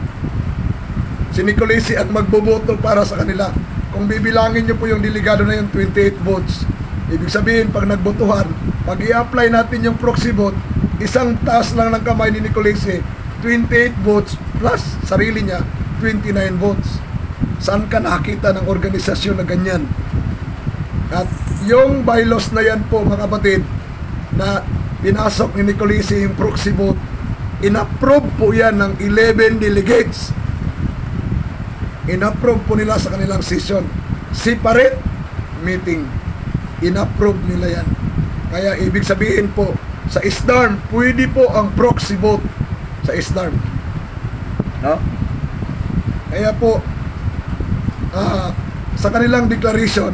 Si Nicolisi ang magboboto para sa kanila. Kung bibilangin nyo po yung delegado na yung 28 votes, ibig sabihin pag nagbotohan, pag i-apply natin yung proxy vote, isang taas lang ng kamay ni Nicolisi, 28 votes plus sarili niya, 29 votes. Saan ka nakita ng organisasyon na ganyan? At yung bylaws na yan po mga kapatid, na pinasok ni Nicolisi yung proxy vote, inapprove po yan ng 11 delegates. Inapprove po nila sa kanilang session. Separate meeting. Inapprove nila yan. Kaya ibig sabihin po, sa ISDARM, pwede po ang proxy vote sa ISDARM. No? Kaya po, sa kanilang declaration,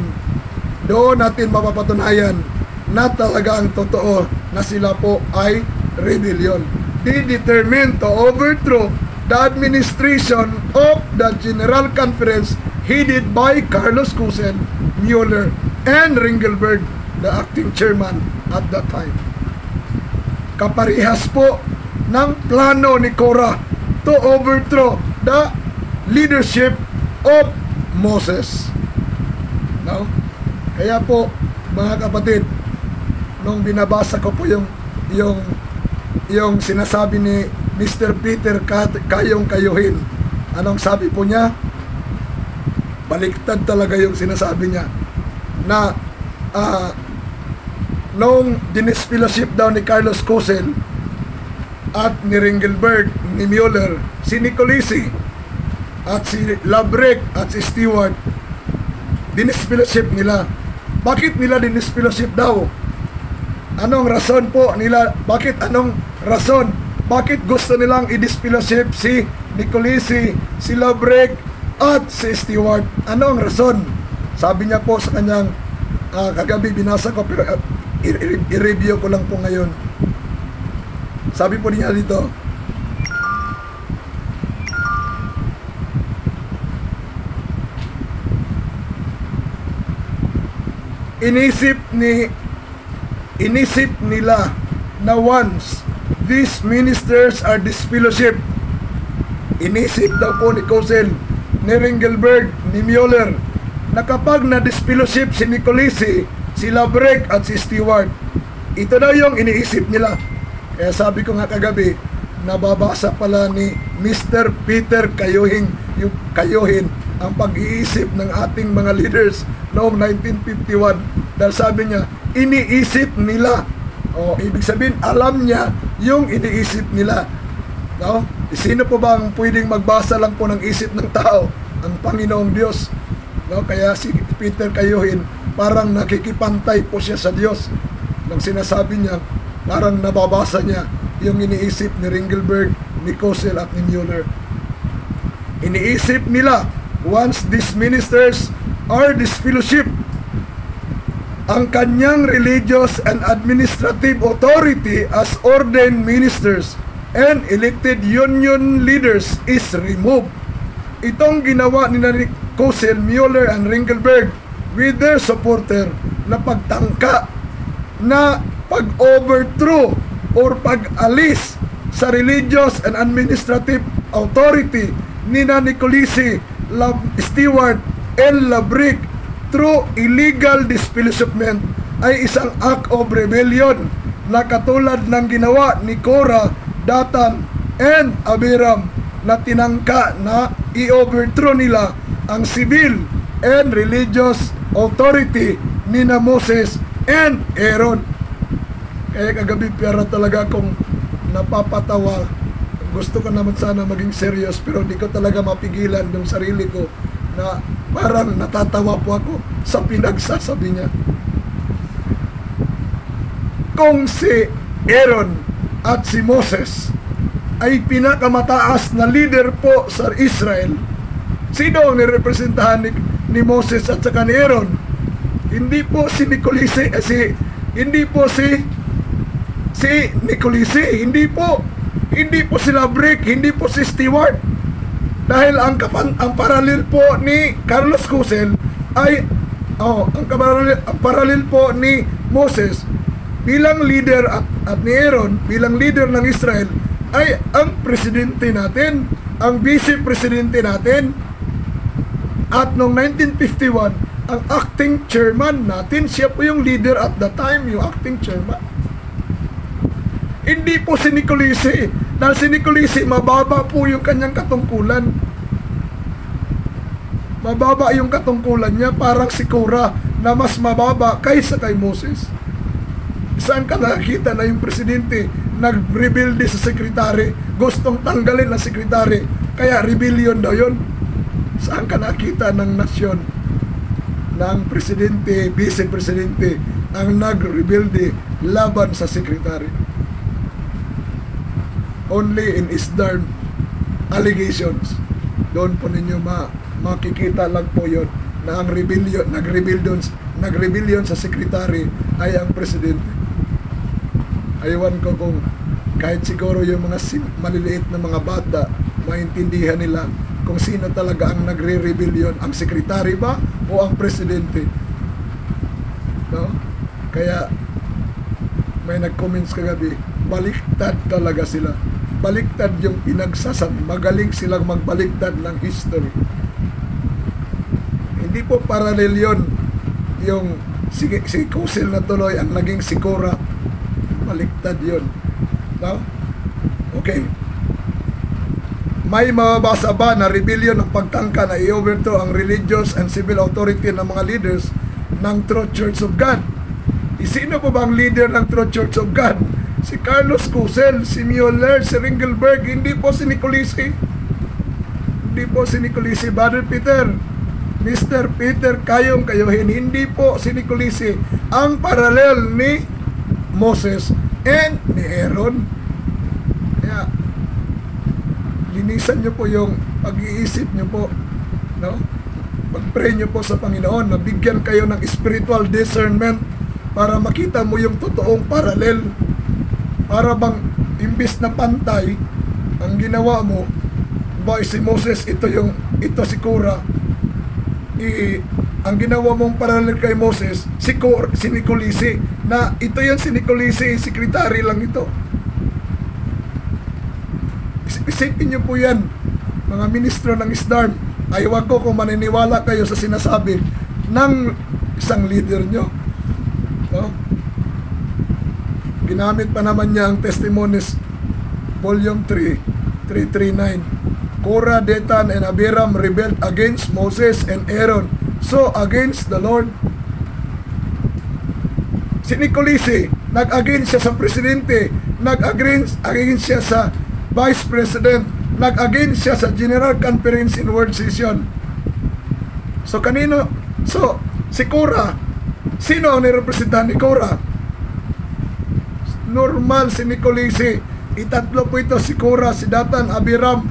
doon natin mapapatunayan na talaga ang totoo na sila po ay rebellion. They determined to overthrow the administration of the General Conference headed by Carlos Cosel, Mueller, and Ringelberg, the acting chairman at that time. Kaparehas po ng plano ni Cora to overthrow the leadership of Moses. No? Kaya po, mga kapatid, nung binabasa ko po yung sinasabi ni Mr. Peter kayong kayuhin, anong sabi po niya? Baliktad talaga yung sinasabi niya na nung dinisfellowship daw ni Carlos Cosel at ni Ringelberg, ni Mueller, si Nicolisi at si Labrecq at si Stewart, dinisfellowship nila. Bakit nila dinisfellowship daw? Anong rason po nila? Anong rason? Bakit gusto nilang i-disfellowship si Nicolisi, si Labrecq at si Stewart? Ano ang rason? Sabi niya po sa kanyang kagabi, binasa ko pero i-review ko lang po ngayon. Sabi po niya dito, inisip nila na once these ministers are disfellowship, inisip daw po ni Cosel, ni Ringelberg, ni Mueller, na kapag na-disfellowship si Nicolisi, si Labrecq at si Stewart, ito daw yung iniisip nila. Kaya sabi ko nga kagabi, nababasa pala ni Mr. Peter Kayuhin ang pag-iisip ng ating mga leaders noong 1951. Dahil sabi niya, iniisip nila. O, ibig sabihin, alam niya yung iniisip nila. No? Sino po ba ang pwedeng magbasa lang po ng isip ng tao? Ang Panginoong Diyos. No? Kaya si Peter Kayuhin, parang nakikipantay po siya sa Diyos. Nang sinasabi niya, parang nababasa niya yung iniisip ni Ringelberg, ni Cosel at ni Mueller. Iniisip nila once these ministers are disfellowship, ang kanyang religious and administrative authority as ordained ministers and elected union leaders is removed. Itong ginawa ni Kossel, Mueller, and Ringelberg with their supporter na pagtangka na pag-overthrow or pag-alis sa religious and administrative authority ni Nicolisi, Stewart, and Labrick through illegal disfellowshipment ay isang act of rebellion na katulad ng ginawa ni Korah, Datan, and Abiram na tinangka na i-overthrow nila ang civil and religious authority ni Moses and Aaron. Kaya kagabi pera talaga akong napapatawa. Gusto ko naman sana maging serious pero di ko talaga mapigilan yung sarili ko na parang natatawa po ako sa pinagsasabi niya. Kung si Aaron at si Moses ay pinakamataas na leader po sa Israel, sino ang nirepresentahan ni Moses at saka ni Aaron? Hindi po si Nicolisi, hindi po si Nicolisi, hindi po si Labrick, hindi po si Stewart. Dahil ang paralel po ni Carlos Kossel ay ang paralel po ni Moses bilang leader at ni Aaron bilang leader ng Israel ay ang presidente natin, ang vice-presidente natin. At noong 1951, ang acting chairman natin, siya po yung leader at the time, yung acting chairman. Hindi po si Nicolisi. Dahil si Nicolisi, mababa po yung kanyang katungkulan. Mababa yung katungkulan niya, parang si Korah na mas mababa kaysa kay Moses. Saan ka nakakita na yung presidente nag-rebelde sa sekretary, gustong tanggalin ang sekretary, kaya rebellion daw yun? Saan ka nakita ng nasyon ng presidente, vice-presidente ang nag-rebelde laban sa sekretary? Only in Eastern allegations. Doon po ninyo makikita lang po yun na ang nag-rebellion sa sekretary ay ang presidente. Ayawan ko kung kahit siguro yung mga maliliit na mga bata maintindihan nila kung sino talaga ang nagre-rebellion, ang sekretary ba o ang presidente, no? Kaya may nag-comments kagabi, baliktad talaga sila, baliktad yung pinagsasabi, magaling silang magbaliktad ng history. Hindi po paralel yun yung si Kossel na tuloy ang naging si Korah, baliktad yun, no? Okay. May mababasa ba na rebellion ng pagtangka na i-overthrow ang religious and civil authority ng mga leaders ng Truth Church of God? Sino po bang leader ng Truth Church of God? Si Carlos Kossel, si Mueller, si Ringelberg, hindi po si Nicolisi. Hindi po si Nicolisi. Brother Peter, Mr. Peter Kayong Kayuhin, hindi po si Nicolisi ang paralel ni Moses and ni Aaron. Kaya linisan nyo po yung pag-iisip nyo po, no? Pag-pray nyo po sa Panginoon, nabigyan kayo ng spiritual discernment para makita mo yung totoong paralel. Para bang imbis na pantay ang ginawa mo, ba si Moses, ito si Korah, ang ginawa mong paralel kay Moses, si Nicolisi, na ito yan si Nicolisi, sekretary lang ito. Isipin nyo po yan, mga ministro ng ISDARM. Ayaw ko kung maniniwala kayo sa sinasabi ng isang leader nyo, no? Ginamit pa naman niya ang Testimonies Volume 3, 339. Korah, Datan, and Abiram rebelled against Moses and Aaron, so against the Lord. Si Nicolisi, nag-against siya sa presidente, nag-against siya sa Vice President, nag-against siya sa General Conference in World Session. So kanino? So si Korah, sino ang nirepresentahan ni Korah? Normal si Nicolisi. Itatlo po ito, si Korah, si Datan, Abiram,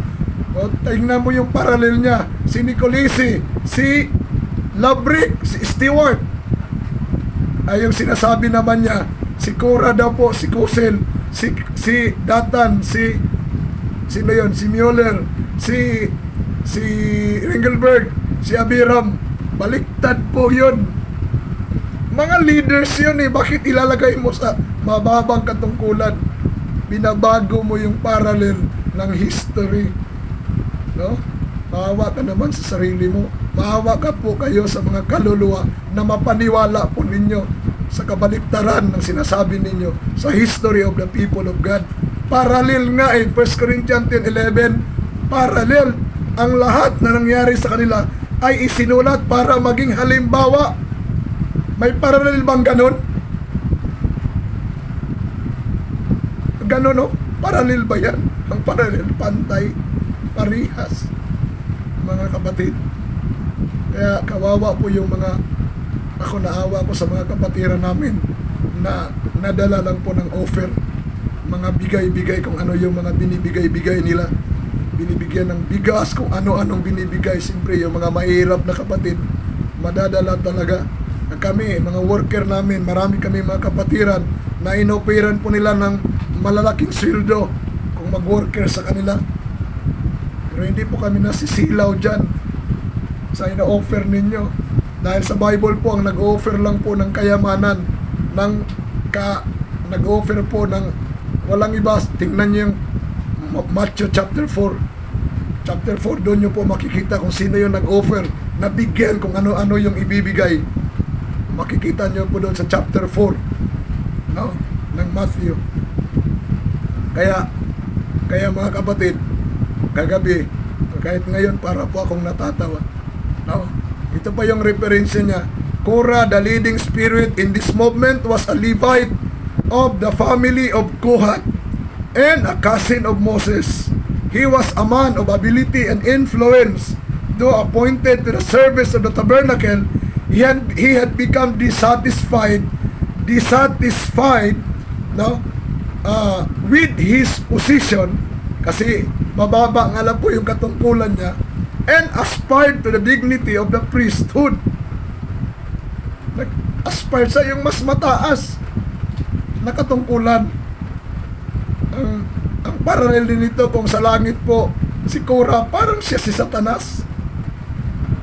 O, tingnan mo yung parallel niya. Si Nicolisi, si Labrick, si Stewart. Ay yung sinasabi naman niya, si Cora daw po, si Kusel, si Datan, sino yun? Si Mueller, si Ringelberg, si Abiram. Baliktad po yun. Mga leaders yun eh. Bakit ilalagay mo sa mababang katungkulan? Binabago mo yung parallel ng history. No? Maawa ka naman sa sarili mo. Maawa ka po kayo sa mga kaluluwa na mapaniwala po ninyo sa kabaliktaran ng sinasabi ninyo sa history of the people of God. Parallel nga eh, 1 Corinthians 10:11, parallel. Ang lahat na nangyari sa kanila ay isinulat para maging halimbawa. May parallel bang ganon? Ganon no? Parallel ba yan? Ang parallel, pantay, parihas, mga kapatid. Kaya kawawa po yung mga, ako naawa ko sa mga kapatiran namin na nadala lang po ng offer, mga bigay-bigay kung ano yung mga binibigay-bigay nila. Binibigyan ng bigas, kung ano-anong binibigay. Siyempre yung mga mahirap na kapatid, madadala talaga. Kami, mga worker namin, marami kami mga kapatiran na inoperan po nila ng malalaking sweldo kung mag-worker sa kanila. Pero hindi po kami nasisilaw dyan sa ino-offer ninyo. Dahil sa Bible po, ang nag-offer lang po ng kayamanan, nag-offer po ng walang iba. Tingnan niyo yung Matthew chapter 4. Chapter 4, doon nyo po makikita kung sino yung nag-offer na bigyan kung ano-ano yung ibibigay. Makikita nyo po doon sa chapter 4, no, ng Matthew. Kaya mga kapatid, kagabi, kahit ngayon para po akong natatawa, no? Ito pa yung referensya niya. Korah, the leading spirit in this movement, was a Levite of the family of Kohath and a cousin of Moses. He was a man of ability and influence. Though appointed to the service of the tabernacle, he had become dissatisfied, no, with his position, kasi mababa nga lang po yung katungkulan niya, and aspired to the dignity of the priesthood. Nag-aspire sa yung mas mataas na katungkulan. Ang parallel din ito kung sa langit po, si Korah, parang siya si Satanas.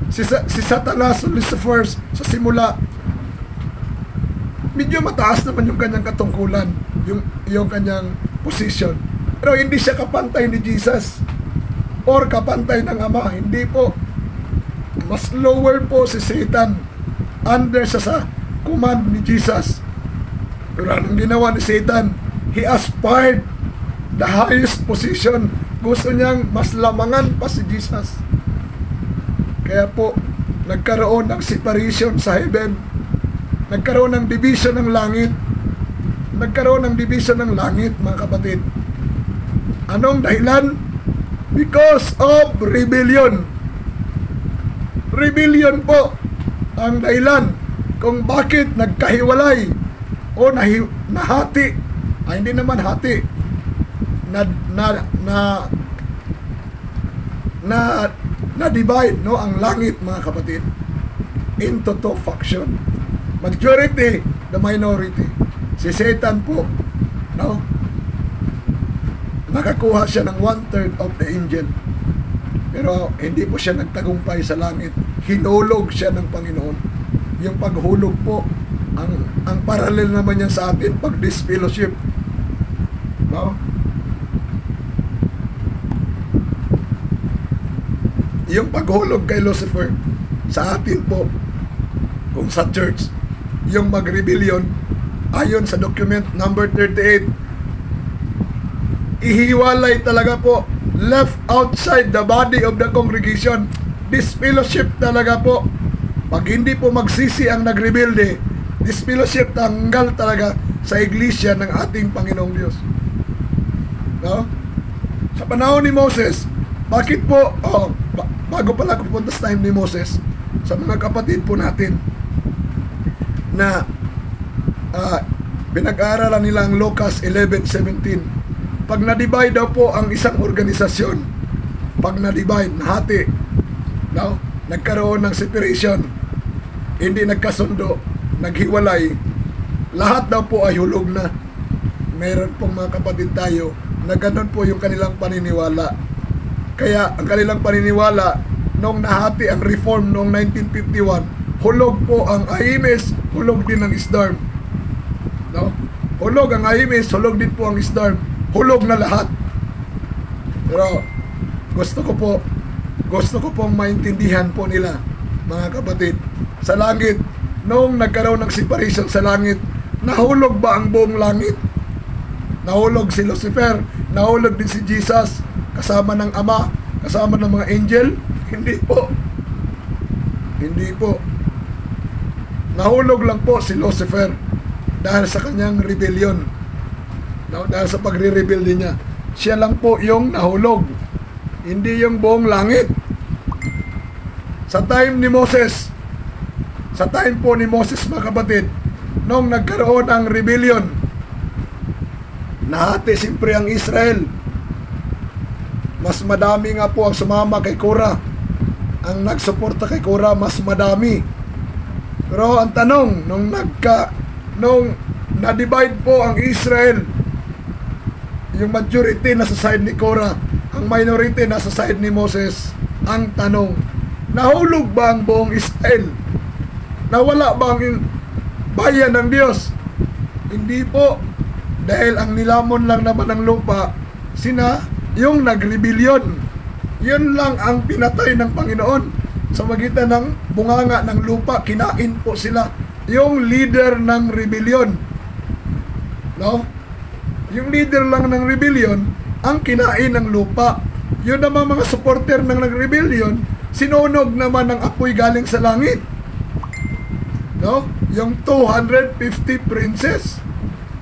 Si Satanas, Lucifer, sa simula, medyo mataas naman yung kanyang katungkulan, yung kanyang position. Pero hindi siya kapantay ni Jesus or kapantay ng Ama. Hindi po. Mas lower po si Satan, under sa command ni Jesus. Pero anong ginawa ni Satan? He aspired the highest position. Gusto niyang mas lamangan pa si Jesus. Kaya po, nagkaroon ng separation sa heaven. Nagkaroon ng division ng langit. Nagkaroon ng division ng langit, mga kapatid. Anong dahilan? Because of rebellion. Rebellion po ang dahilan kung bakit nagkahiwalay o nahati. Ay, hindi naman hati. Na-divide, no, ang langit, mga kapatid, into two faction. Majority, the minority. Si Satan po, no, nakakuha siya ng 1/3 of the angel. Pero hindi po siya nagtagumpay sa langit. Hinulog siya ng Panginoon. Yung paghulog po, ang parallel naman yan sa atin, pag disfellowship, no? Yung paghulog kay Lucifer sa atin po, kung sa church, yung mag-rebellion, ayon sa document number 38, ihiwalay talaga po, left outside the body of the congregation. Disfellowship talaga po. Pag hindi po magsisi ang nagrebelde, disfellowship, tanggal talaga sa iglesia ng ating Panginoong Diyos. No? Sa panahon ni Moses, bakit po, bago pala ako pupunta sa time ni Moses, sa mga kapatid po natin na pinag-aaralan nila ang Lucas 11:17, pag na-divide daw po ang isang organisasyon, pag na-divide, nahati, no? Nagkaroon ng separation, hindi nagkasundo, naghiwalay, lahat daw po ay hulog na. Meron pong mga kapatid tayo na ganun po yung kanilang paniniwala. Kaya ang kanilang paniniwala, nung nahati ang reform noong 1951, hulog po ang AIMES, hulog din ang SDARM. No? Hulog ang AIMES, hulog din po ang SDARM. Hulog na lahat. Pero gusto ko pong maintindihan po nila, mga kapatid. Sa langit, nung nagkaroon ng separation sa langit, nahulog ba ang buong langit? Nahulog si Lucifer, nahulog din si Jesus, kasama ng Ama, kasama ng mga angel? Hindi po. Hindi po. Nahulog lang po si Lucifer dahil sa kanyang rebellion. No? Dahil sa pagre-rebel din niya. Siya lang po yung nahulog. Hindi yung buong langit. Sa time ni Moses, sa time po ni Moses, mga kapatid, nung nagkaroon ng rebellion, nahati siyempre ang Israel. Mas madami nga po ang sumama kay Korah. Ang nagsuporta kay Korah, mas madami. Pero ang tanong, nung na-divide po ang Israel, yung majority nasa side ni Korah, ang minority nasa side ni Moses. Ang tanong, nahulog ba ang buong Israel? Nawala ba ang bayan ng Diyos? Hindi po. Dahil ang nilamon lang naman ng lupa, sina yung nagrebellion. Yun lang ang pinatay ng Panginoon. Sa magitan ng bunganga ng lupa, kinain po sila. Yung leader ng rebellion. No? Yung leader lang ng rebellion, ang kinain ng lupa. Yun naman mga supporter ng nag-rebellion, sinunog naman ng apoy galing sa langit. No? Yung 250 princes.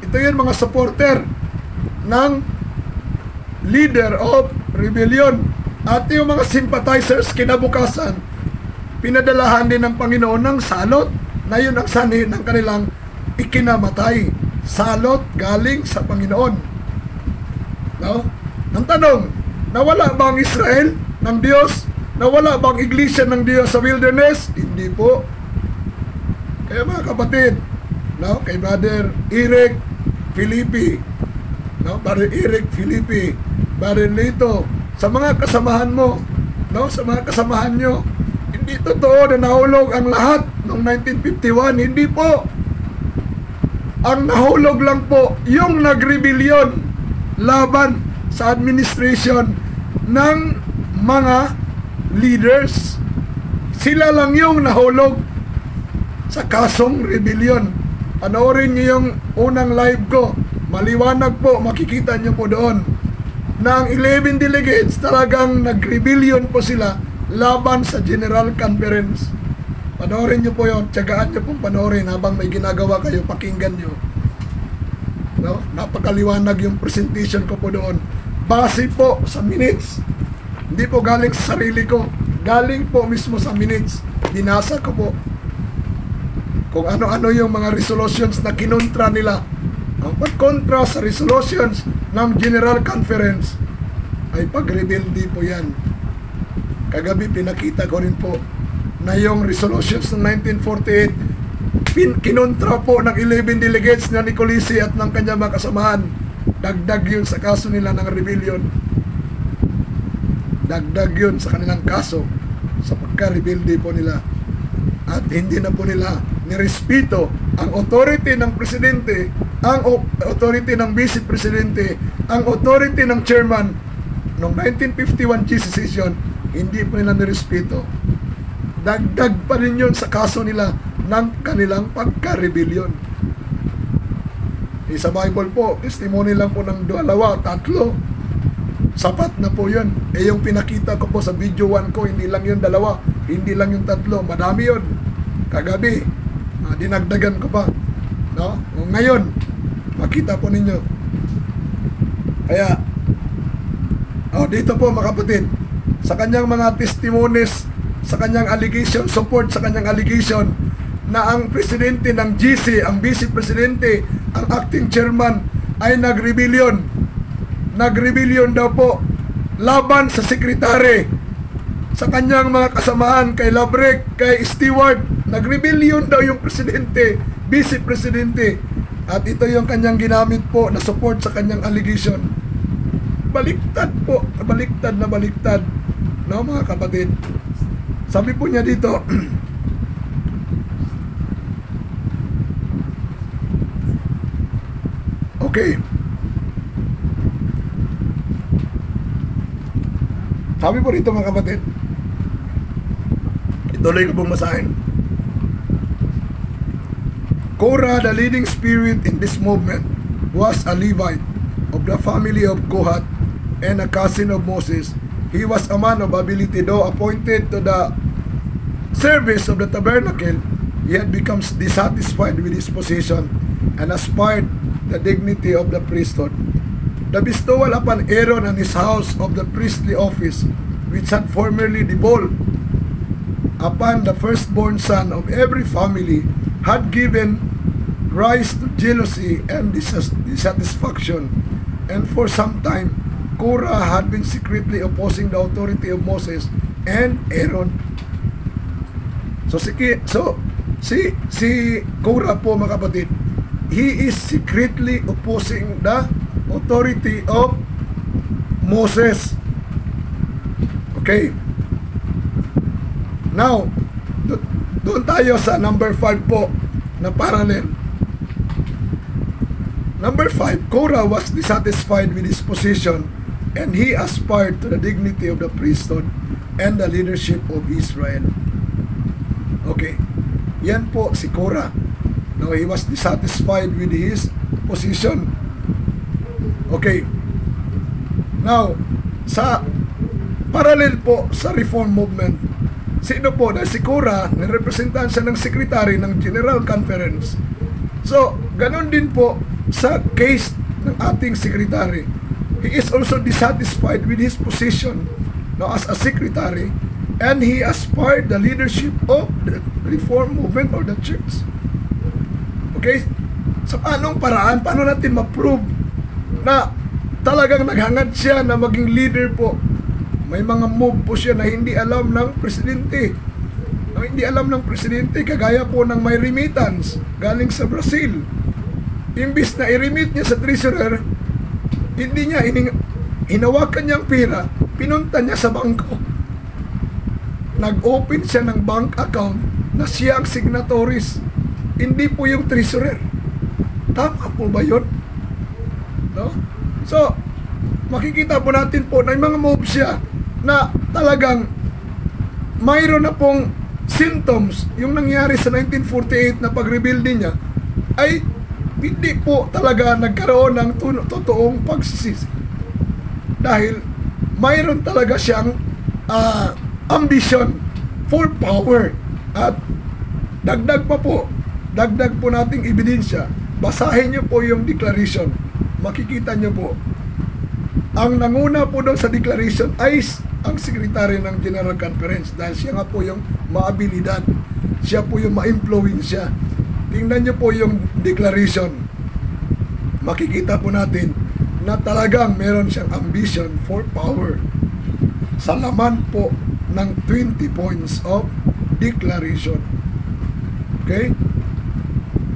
Ito yun mga supporter ng leader of rebellion. At yung mga sympathizers kinabukasan, pinadalahan din ng Panginoon ng salot na yun ang sanhi ng kanilang ikinamatay. Salot galing sa Panginoon. No? Ang tanong, nawala ba ang Israel ng Diyos? Nawala ba ang iglesia ng Diyos sa wilderness? Hindi po. Kaya mga kapatid, no? Kay Brother Eric Filipi, no? Brother Eric Filipi, Brother Lito, sa mga kasamahan mo, no? Sa mga kasamahan nyo, hindi totoo na nahulog ang lahat noong 1951. Hindi po. Ang nahulog lang po yung nagrebellion laban sa administration ng mga leaders. Sila lang yung nahulog sa kasong rebellion. Panoorin niyo yung unang live ko. Maliwanag po, makikita niyo po doon na ang 11 delegates talagang nag-rebellion po sila laban sa General Conference. Panoorin niyo po yun. Tiyagaan niyo pong panoorin habang may ginagawa kayo, pakinggan niyo. No? Napakaliwanag yung presentation ko po doon. Base po sa minutes. Hindi po galing sa sarili ko. Galing po mismo sa minutes. Binasa ko po kung ano-ano yung mga resolutions na kinontra nila. Ang pagkontra sa resolutions ng General Conference ay pag-rebelde po yan. Kagabi pinakita ko rin po na yung resolutions ng 1948 kinontra po ng 11 delegates na Nicolisi at ng kanyang mga kasamahan. Dagdag yun sa kaso nila ng rebellion. Dagdag yun sa kanilang kaso sa pagka-rebelde po nila. At hindi na po nila nirespeto ang authority ng presidente, ang authority ng vice presidente, ang authority ng chairman. Noong 1951 GC session, hindi po nila nirespeto. Dagdag pa rin yun sa kaso nila ng kanilang pagka-rebellion. Sa Bible po, testimony lang po ng 2, 3. Sapat na po yun. Yung pinakita ko po sa video 1 ko, hindi lang yung 2, hindi lang yung 3, madami yun. Kagabi, dinagdagan ko pa. No? Ngayon, makita po ninyo. Kaya, dito po mga kapatid, sa kanyang mga testimonies, sa kanyang allegation, support sa kanyang allegation, na ang presidente ng GC, ang vice presidente, ang acting chairman, ay nag-rebellion. Nag-rebellion daw po laban sa sekretary, sa kanyang mga kasamaan, kay Labrec, kay Stewart. Nag-rebellion daw yung presidente, vice presidente, at ito yung kanyang ginamit po na support sa kanyang allegation. Baliktad po, baliktad na baliktad, no mga kapatid. Sabi po niya dito, okay, sabi po rito mga kapatid, ituloy ko pong masahin. Korah, the leading spirit in this movement, was a Levite of the family of Kohath and a cousin of Moses. He was a man of ability, though appointed to the service of the tabernacle. He had become dissatisfied with his position and aspired the dignity of the priesthood. The bestowal upon Aaron and his house of the priestly office, which had formerly devolved upon the firstborn son of every family, had given rise to jealousy and dissatisfaction. And for some time, Korah had been secretly opposing the authority of Moses and Aaron. So si Korah po mga kapatid, he is secretly opposing the authority of Moses. Okay. Now, doon tayo sa number 5 po na parallel. Number 5, Korah was dissatisfied with his position and he aspired to the dignity of the priesthood and the leadership of Israel. Okay. Yan po si Korah. Now, he was dissatisfied with his position. Okay. Now, sa parallel po sa reform movement, sino po? Dahil si Korah, nirepresentan siya ng secretary ng General Conference. So, ganon din po sa case ng ating secretary. He is also dissatisfied with his position now as a secretary, and he aspired the leadership of the reform movement or the church. Okay? So, anong paraan? Paano natin ma-prove na talagang naghangad siya na maging leader po? May mga move po siya na hindi alam ng presidente. Hindi alam ng presidente, kagaya po ng may remittance galing sa Brazil. Imbis na i-remit niya sa treasurer, hindi niya hinawakan niyang pera, pinunta niya sa bangko. Nag-open siya ng bank account na siya ang signatories, hindi po yung treasurer. Tama po ba yun? No? So, makikita po natin po na yung mga moves siya na talagang mayroon na pong symptoms. Yung nangyari sa 1948 na pag-rebuild niya ay hindi po talaga nagkaroon ng totoong pagsisisi. Dahil mayroon talaga siyang ambition for power. At dagdag po nating ebidensya. Basahin niyo po yung declaration. Makikita niyo po. Ang nanguna po doon sa declaration ay ang sekretary ng General Conference, dahil siya nga po yung maabilidad. Siya po yung ma-influensya. Tingnan niyo po yung declaration. Makikita po natin na talagang meron siyang ambition for power. Sa laman po ng 20 points of declaration. Okay?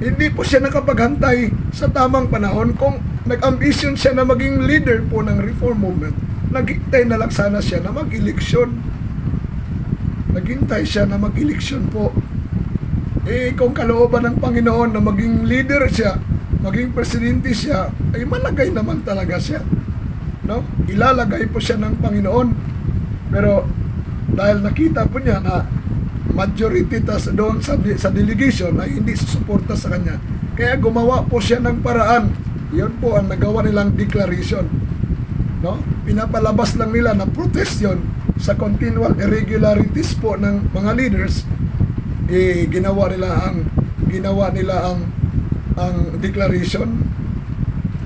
Hindi po siya nakapaghantay sa tamang panahon. Kung nag-ambition siya na maging leader po ng reform movement, naghintay na lang sana siya na mag-eleksyon. Naghintay siya na mag-eleksyon po. Kung kalooban ng Panginoon na maging leader siya, maging presidente siya, ay malagay naman talaga siya. No? Ilalagay po siya ng Panginoon. Pero dahil nakita po niya na majority doon sa delegation ay hindi susuporta sa kanya, kaya gumawa po siya ng paraan. Yun po ang nagawa nilang declaration. No? Pinapalabas lang nila na protest yun sa continual irregularities po ng mga leaders. Ginawa nila ang declaration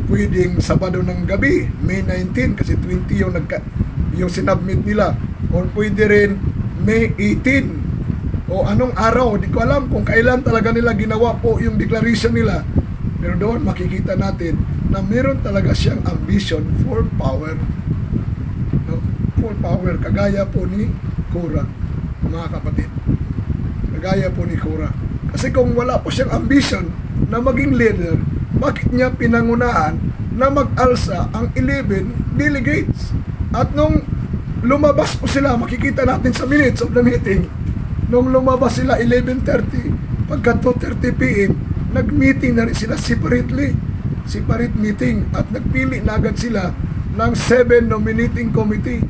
pwedeng Sabado ng gabi, May 19, kasi 20 yung sinubmit nila, or pwede rin May 18 o anong araw, di ko alam kung kailan talaga nila ginawa po yung declaration nila. Pero doon makikita natin na meron talaga siyang ambition for power. No? power, kagaya po ni Cora, mga kapatid. Kagaya po ni Cora. Kasi kung wala po siyang ambition na maging leader, bakit niya pinangunahan na mag-alsa ang 11 delegates? At nung lumabas po sila, makikita natin sa minutes of the meeting, nung lumabas sila 11:30, pagka 2:30 PM, nag-meeting na rin sila separate meeting, at nagpili na agad sila ng 7 nominating committee.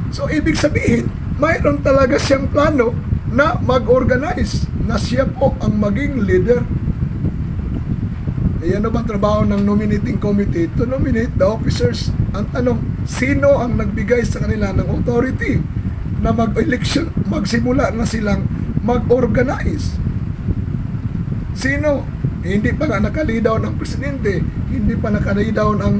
So ibig sabihin, mayroon talaga siyang plano na mag-organize, na siya po ang maging leader. E ano ba trabaho ng nominating committee? To nominate the officers. Ang tanong, sino ang nagbigay sa kanila ng authority na mag-election, magsimula na silang mag-organize? Sino? Hindi pa nga nakalidaw ng presidente, hindi pa nakalidaw ng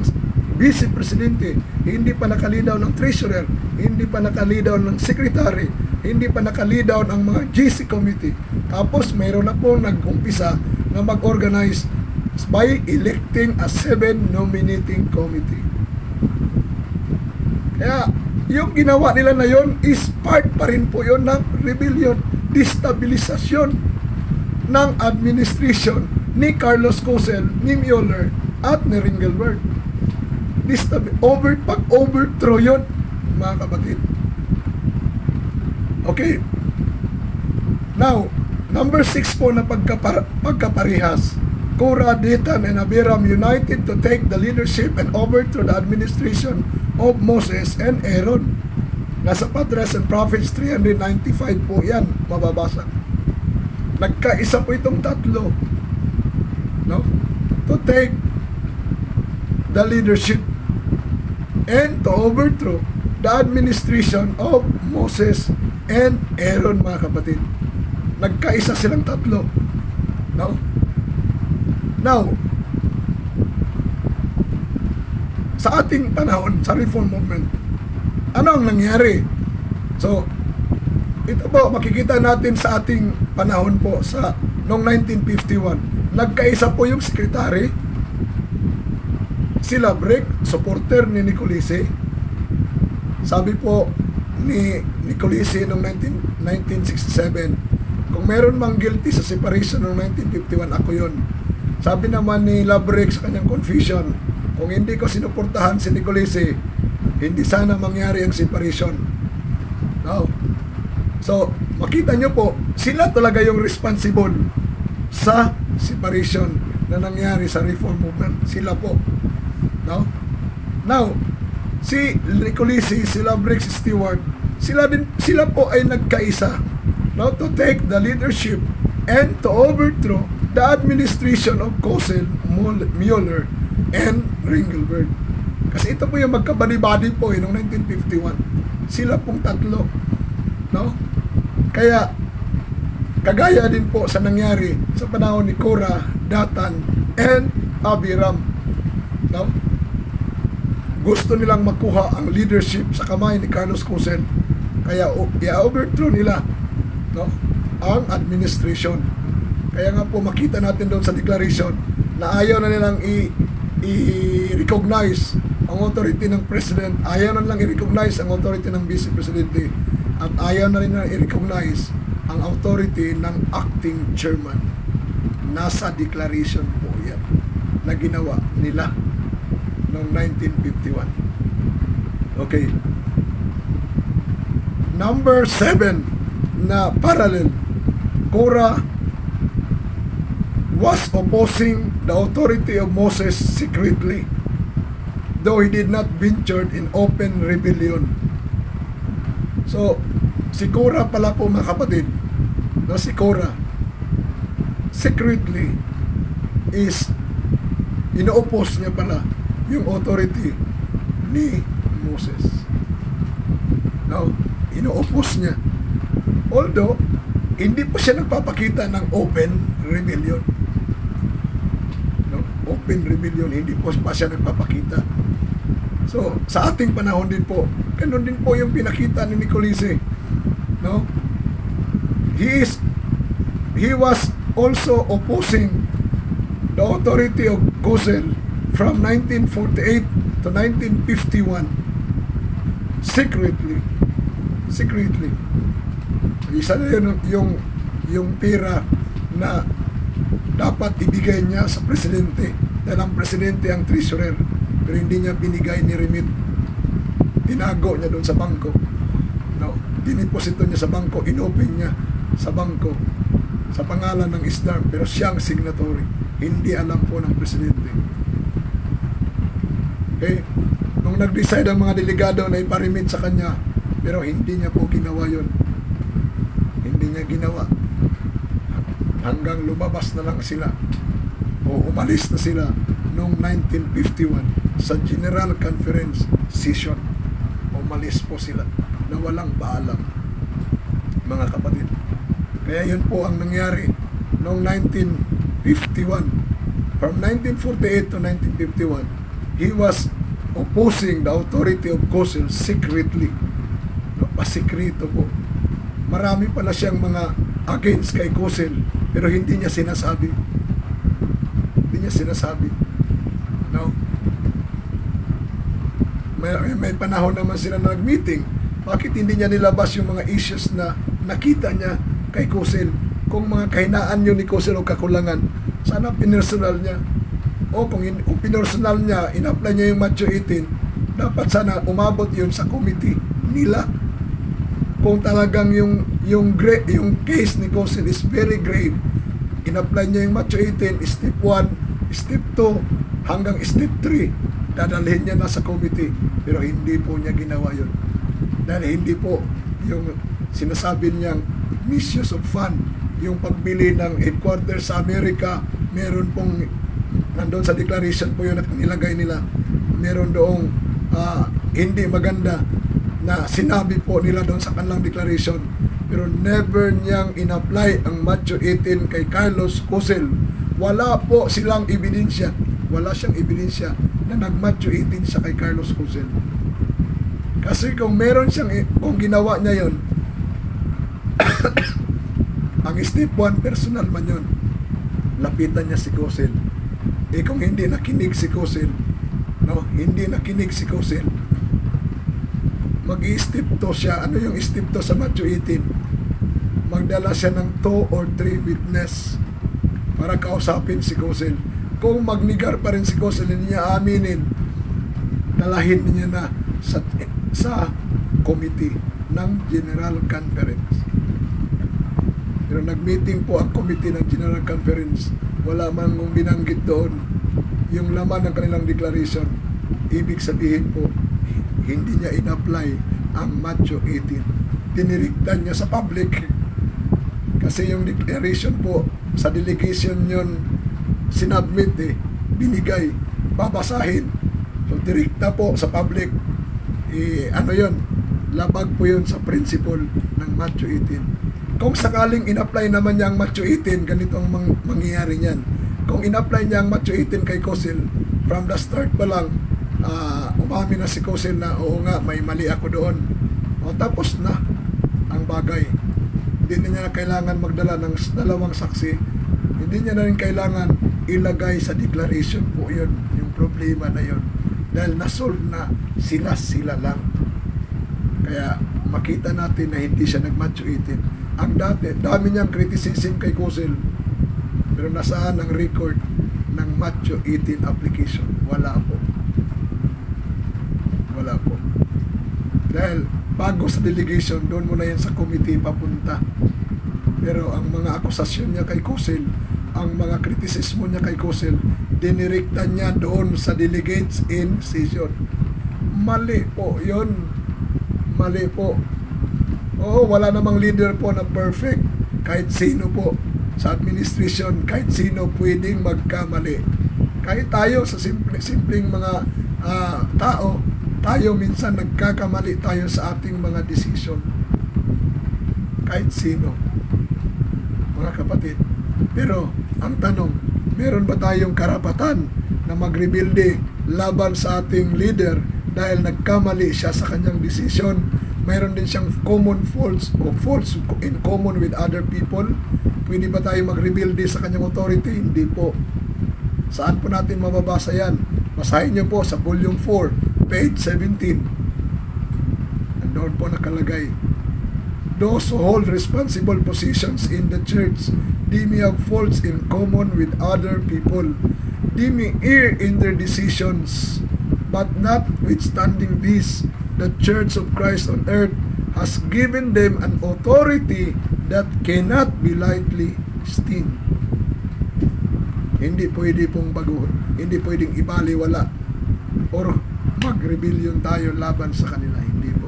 vice presidente, hindi pa nakalidaw ng treasurer, hindi pa nakalidaw ng secretary, hindi pa nakalidaw ng mga GC committee. Tapos mayroon na po nag-umpisa na mag-organize by electing a 7 nominating committee. Kaya yung ginawa nila na yon is part pa rin po yon ng rebellion, destabilisasyon ng administration ni Carlos Cosel, ni Mueller, at ni Ringelberg. Pag-overthrow yun, mga kapatid. Okay. Now, number 6 po na pagkaparehas. Cora, Dathan, and Abiram united to take the leadership and overthrow the administration of Moses and Aaron. Nasa Patriarchs and Prophets 395 po yan, mababasa. Nagkaisa po itong tatlo, no? To take the leadership and to overthrow the administration of Moses and Aaron, mga kapatid. Nagkaisa silang tatlo, no? Now, sa ating panahon, sa Reform Movement, ano ang nangyari? So, ito po, makikita natin sa ating panahon po, sa noong 1951, nagkaisa po yung sekretary, si Labrec, supporter ni Nicolisi. Sabi po ni Nicolisi noong 1967, kung meron mang guilty sa separation noong 1951, ako yun. Sabi naman ni Labrec sa kanyang confession, kung hindi ko sinuportahan si Nicolisi, hindi sana mangyari ang separation. No? So, makita nyo po, sila talaga yung responsible sa separation na nangyari sa Reform Movement. Sila po. No? Now, si Nicolisi, si Labrec, si Stewart, sila po ay nagkaisa, no, to take the leadership and to overthrow the administration of Cosel, Mueller, and Ringelberg. Kasi ito po yung magkabali-bali po noong 1951. Sila pong tatlo, no? Kaya kagaya din po sa nangyari sa panahon ni Cora, Dathan, and Abiram, no? Gusto nilang makuha ang leadership sa kamay ni Carlos Cosel. Kaya i-overthrow nila, no, ang administration. Kaya nga po makita natin doon sa declaration na ayaw na nilang i-recognize ang authority ng president, ayaw na nilang i-recognize ang authority ng vice presidente, at ayaw na rin na i-recognize ang authority ng acting chairman. Nasa declaration po yan na ginawa nila noong 1951. Okay. Number 7 na parallel, Cora was opposing the authority of Moses secretly, though he did not venture in open rebellion. So, si Cora pala po, mga kapatid, no, si Cora secretly is ino-oppose niya pala yung authority ni Moses. No, ino-oppose niya. Although, hindi pa siya nagpapakita ng open rebellion. No? Open rebellion, hindi po pa siya nagpapakita. So, sa ating panahon din po, ganun din po yung pinakita ni Nicolisi. No? He was also opposing the authority of Cosel from 1948 to 1951 secretly. secretly. Isa na yun yung pera na dapat ibigay niya sa presidente dahil ang presidente ang treasurer, pero hindi niya binigay ni remit. Tinago niya doon sa bangko. No, diniposito niya sa bangko, inopen niya sa bangko sa pangalan ng ISDARM, pero siyang signatory. Hindi alam po ng presidente. Okay? Nung nag-decide ang mga delegado na iparimit sa kanya, pero hindi niya po ginawa yun. Hindi niya ginawa. Hanggang lumabas na lang sila o umalis na sila noong 1951 sa General Conference Session. Umalis po sila na walang paalam, mga kapatid. Kaya yun po ang nangyari noong 1951. From 1948 to 1951, he was opposing the authority of COSEL secretly. No, pasikreto po. Marami pala siyang mga against kay COSEL, pero hindi niya sinasabi. Hindi niya sinasabi. No? May panahon naman sila na nag-meeting. Bakit hindi niya nilabas yung mga issues na nakita niya kay COSEL? Kung mga kahinaan yun ni COSEL o kakulangan, sana pinersonal niya. O kung pinersonal niya, in-apply niya yung Macho 18, dapat sana umabot yun sa committee nila. Kung talagang yung case ni COSEL is very grave, in-apply niya yung Macho 18, step 1, step 2, hanggang step 3, dadalhin niya na sa committee. Pero hindi po niya ginawa yun. Dahil hindi po yung sinasabi niyang misuse of fund, yung pagbili ng headquarters sa Amerika, meron pong, nandun sa declaration po yun at nilagay nila, meron doong hindi maganda na sinabi po nila doon sa kanilang declaration, pero never niyang in-apply ang Macho 18 kay Carlos COSEL. Wala po silang ebidensya, wala siyang ebidensya na nag-Macho 18 siya kay Carlos COSEL. Kasi kung meron siyang, kung ginawa niya yon, ang step 1 personal man yun, lapitan niya si COSEL. Kung hindi nakinig si COSEL, no, hindi nakinig si COSEL, mag-i-step 2 siya. Ano yung step 2 sa Macho 18? Magdala siya ng 2 or 3 witness para kausapin si COSEL. Kung magnigar pa rin si COSEL, hindi niya aminin, dalahin niya na sa committee ng General Conference. Pero nag-meeting po ang committee ng General Conference, wala man kung binanggit doon yung laman ng kanilang declaration. Ibig sabihin po, hindi niya in-apply ang Macho 18. Tiniriktan niya sa public. Kasi yung declaration po, sa delegation yun, sinubmit binigay, babasahin. So, direkta po sa public. Ano yun? Labag po yun sa principle ng Macho 18. Kung sakaling in-apply naman niya ang Macho 18, ganito ang mangyayari niyan. Kung in-apply niya ang Macho 18 kay COSEL, from the start pa lang, umami na si COSEL na, oo nga, may mali ako doon. O, tapos na ang bagay. Hindi na niya kailangan magdala ng dalawang saksi. Hindi niya na rin kailangan ilagay sa declaration po yun, yung problema na yun. Dahil nasolve na sila lang. Kaya makita natin na hindi siya nag-Macho 18. Ang dami niyang criticism kay COSEL, pero nasaan ang record ng Macho 18 application? Wala po. Wala po. Dahil bago sa delegation, doon muna yan sa committee papunta. Pero ang mga akusasyon niya kay COSEL, ang mga kritisismo niya kay COSEL, dinirekta niya doon sa delegates in session. Mali po yun. Mali po. Oo, wala namang leader po na perfect. Kahit sino po sa administration, kahit sino pwedeng magkamali. Kahit tayo sa simpleng mga tao, tayo minsan nagkakamali tayo sa ating mga decision. Kahit sino, mga kapatid. Pero ang tanong, meron ba tayong karapatan na magrebuilde laban sa ating leader dahil nagkamali siya sa kanyang decision? Mayroon din siyang common faults o faults in common with other people. Pwede ba tayo magrebuilde sa kanyang authority? Hindi po. Saan po natin mababasa yan? Basahin niyo po sa volume 4, page 17. Doon po nakalagay those who hold responsible positions in the church, they may have faults in common with other people. They may err in their decisions, but notwithstanding this, the Church of Christ on earth has given them an authority that cannot be lightly esteemed. Hindi pwede pong baguhin, hindi pwedeng ibaliwala or mag-rebellion tayo laban sa kanila. Hindi po.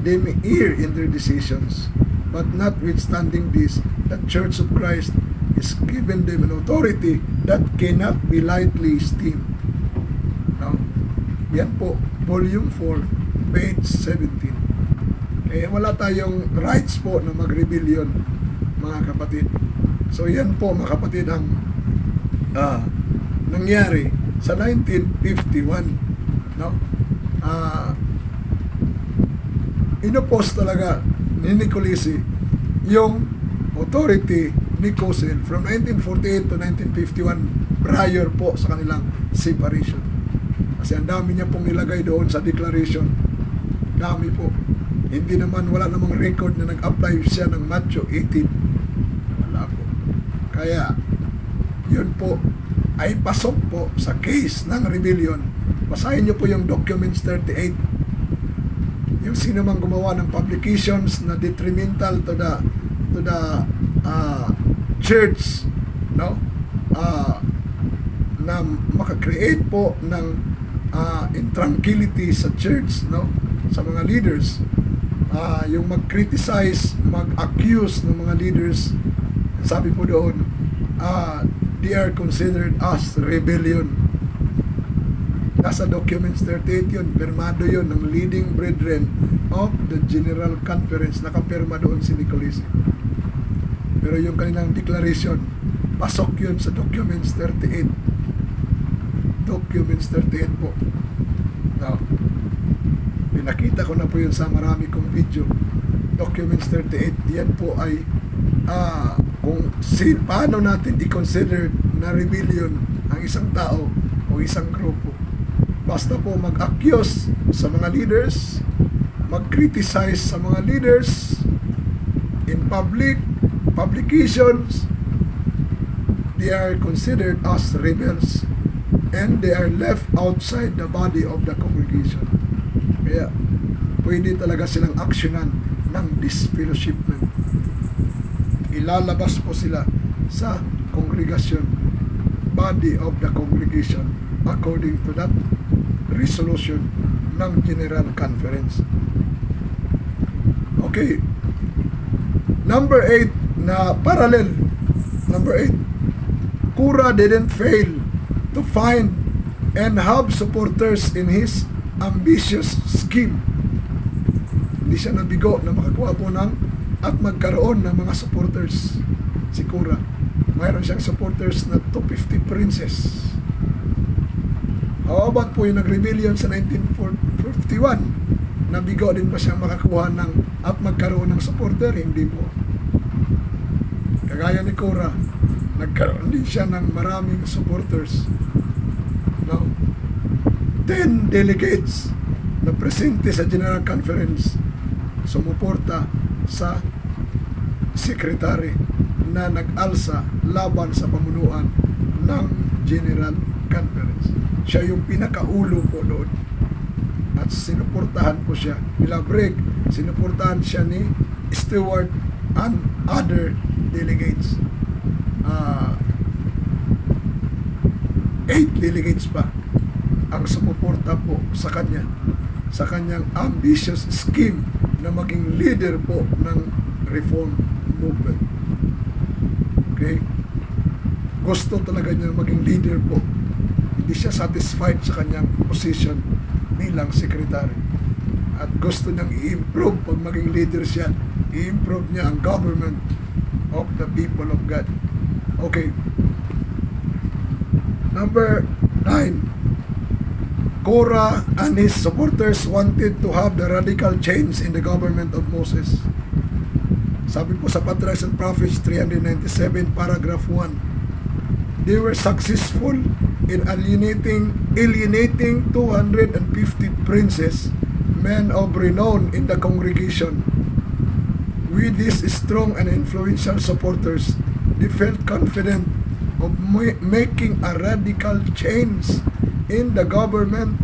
They may err in their decisions, but notwithstanding this, the Church of Christ is given them an authority that cannot be lightly esteemed. Now, yan po, volume 4, page 17. Kaya wala tayong rights po na mag-rebellion, mga kapatid. So yan po, mga kapatid, ang nangyari sa 1951. No? Inopos talaga ni Nicolisi yung authority ni Cossel from 1948 to 1951 prior po sa kanilang separation. Kasi ang dami niya pong nilagay doon sa declaration. Dami po. Hindi naman, wala namang record na nag-apply siya ng Matthew 18. Wala po. Kaya, yun po ay pasok po sa case ng rebellion. Basahin niyo po yung Documents 38. Yung sino mang gumawa ng publications na detrimental to the church, no? Na maka-create po ng intranquility sa church, no? Sa mga leaders, yung mag-criticize, mag-accuse ng mga leaders, sabi po doon, they are considered as rebellion. Nasa Documents 38 yun, pirmado yun ng leading brethren of the General Conference. Nakapirma doon si Nicolisi. Pero yung kanilang declaration, pasok yun sa Documents 38. Documents 38 po. Now, pinakita ko na po yun sa marami kong video. Documents 38, yan po ay kung paano natin i-consider na rebellion ang isang tao o isang grupo. Basta po mag-accuse sa mga leaders, mag-criticize sa mga leaders in public, publications, they are considered as rebels and they are left outside the body of the congregation. Kaya pwede talaga silang aksyonan ng disfellowshipment. Ilalabas po sila sa congregation, body of the congregation, according to that resolution ng General Conference. Okay. Number 8 na parallel. Number 8. Cura didn't fail to find and have supporters in his ambitious scheme. Hindi siya nabigo na makakuha po ng at magkaroon ng mga supporters. Si Cura, mayroon siyang supporters na 250 princes. How about po yung nag-rebellion sa 1951? Nabigo din ba siyang makakuha ng at magkaroon ng supporter? Hindi po. Kagaya ni Cura, nagkaroon din siya ng maraming supporters. No? 10 delegates na presente sa General Conference sumuporta sa secretary na nag-alsa laban sa pamunuan ng General Conference. Siya yung pinakaulo po doon. At sinuportahan po siya. Milabreg, sinuportahan siya ni Stewart and other delegates. 8 delegates pa ang sumuporta po sa kanya, sa kanyang ambitious scheme na maging leader po ng reform movement. Okay? Gusto talaga niya maging leader po. Hindi siya satisfied sa kanyang position bilang secretary. At gusto niyang i-improve pag maging leader siya. I-improve niya ang government of the people of God. Okay. Number 9. Cora and his supporters wanted to have the radical change in the government of Moses. Sabi po sa Patriarchs and Prophets 397 paragraph 1. They were successful in alienating 250 princes, men of renown in the congregation. With these strong and influential supporters, they felt confident of making a radical change in the government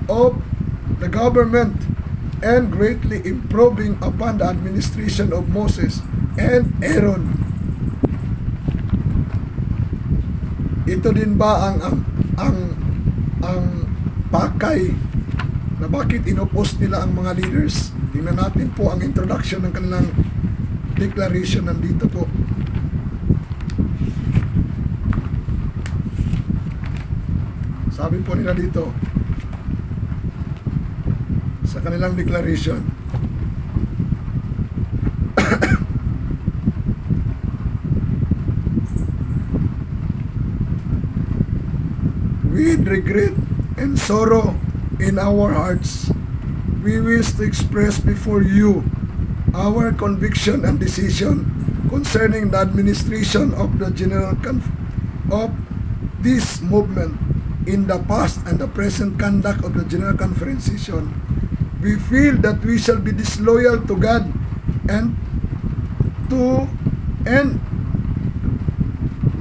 and greatly improving upon the administration of Moses and Aaron. Ito din ba ang pakay na bakit inopos nila ang mga leaders? Tingnan natin po ang introduction ng kanilang declaration nandito po. Sabi po nila dito sa kanilang declaration, with regret and sorrow in our hearts, we wish to express before you our conviction and decision concerning the administration of the of this movement in the past and the present conduct of the General Conference session. We feel that we shall be disloyal to God and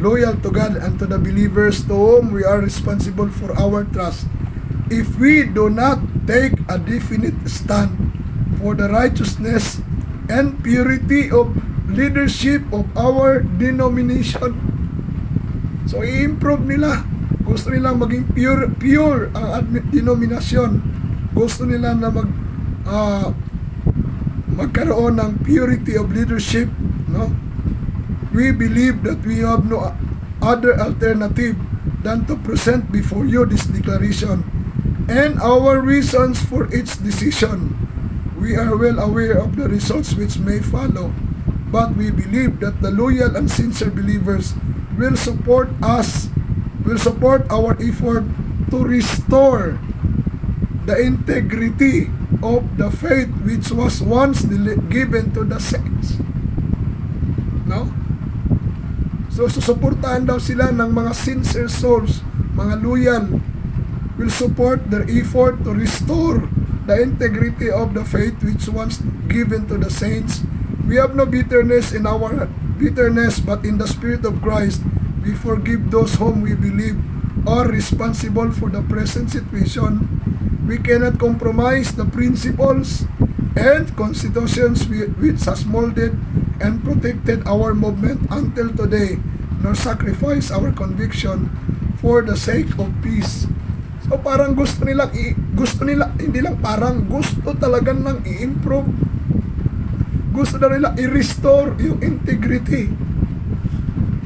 loyal to God and to the believers to whom we are responsible for our trust if we do not take a definite stand for the righteousness and purity of leadership of our denomination. So i-improve nila. Gusto nilang maging pure ang denominasyon. Gusto nila na magkaroon ng purity of leadership, no? We believe that we have no other alternative than to present before you this declaration and our reasons for its decision. We are well aware of the results which may follow, but we believe that the loyal and sincere believers will support our effort to restore the integrity of the faith which was once given to the saints. No? So susuportahan daw sila ng mga sincere souls, mga loyal, will support their effort to restore the integrity of the faith which once given to the saints. We have no bitterness, but in the Spirit of Christ, we forgive those whom we believe are responsible for the present situation. We cannot compromise the principles and constitutions which has molded and protected our movement until today, nor sacrifice our conviction for the sake of peace. So parang gusto nila, hindi lang parang, gusto talaga nang i-improve. Gusto na nila i-restore yung integrity,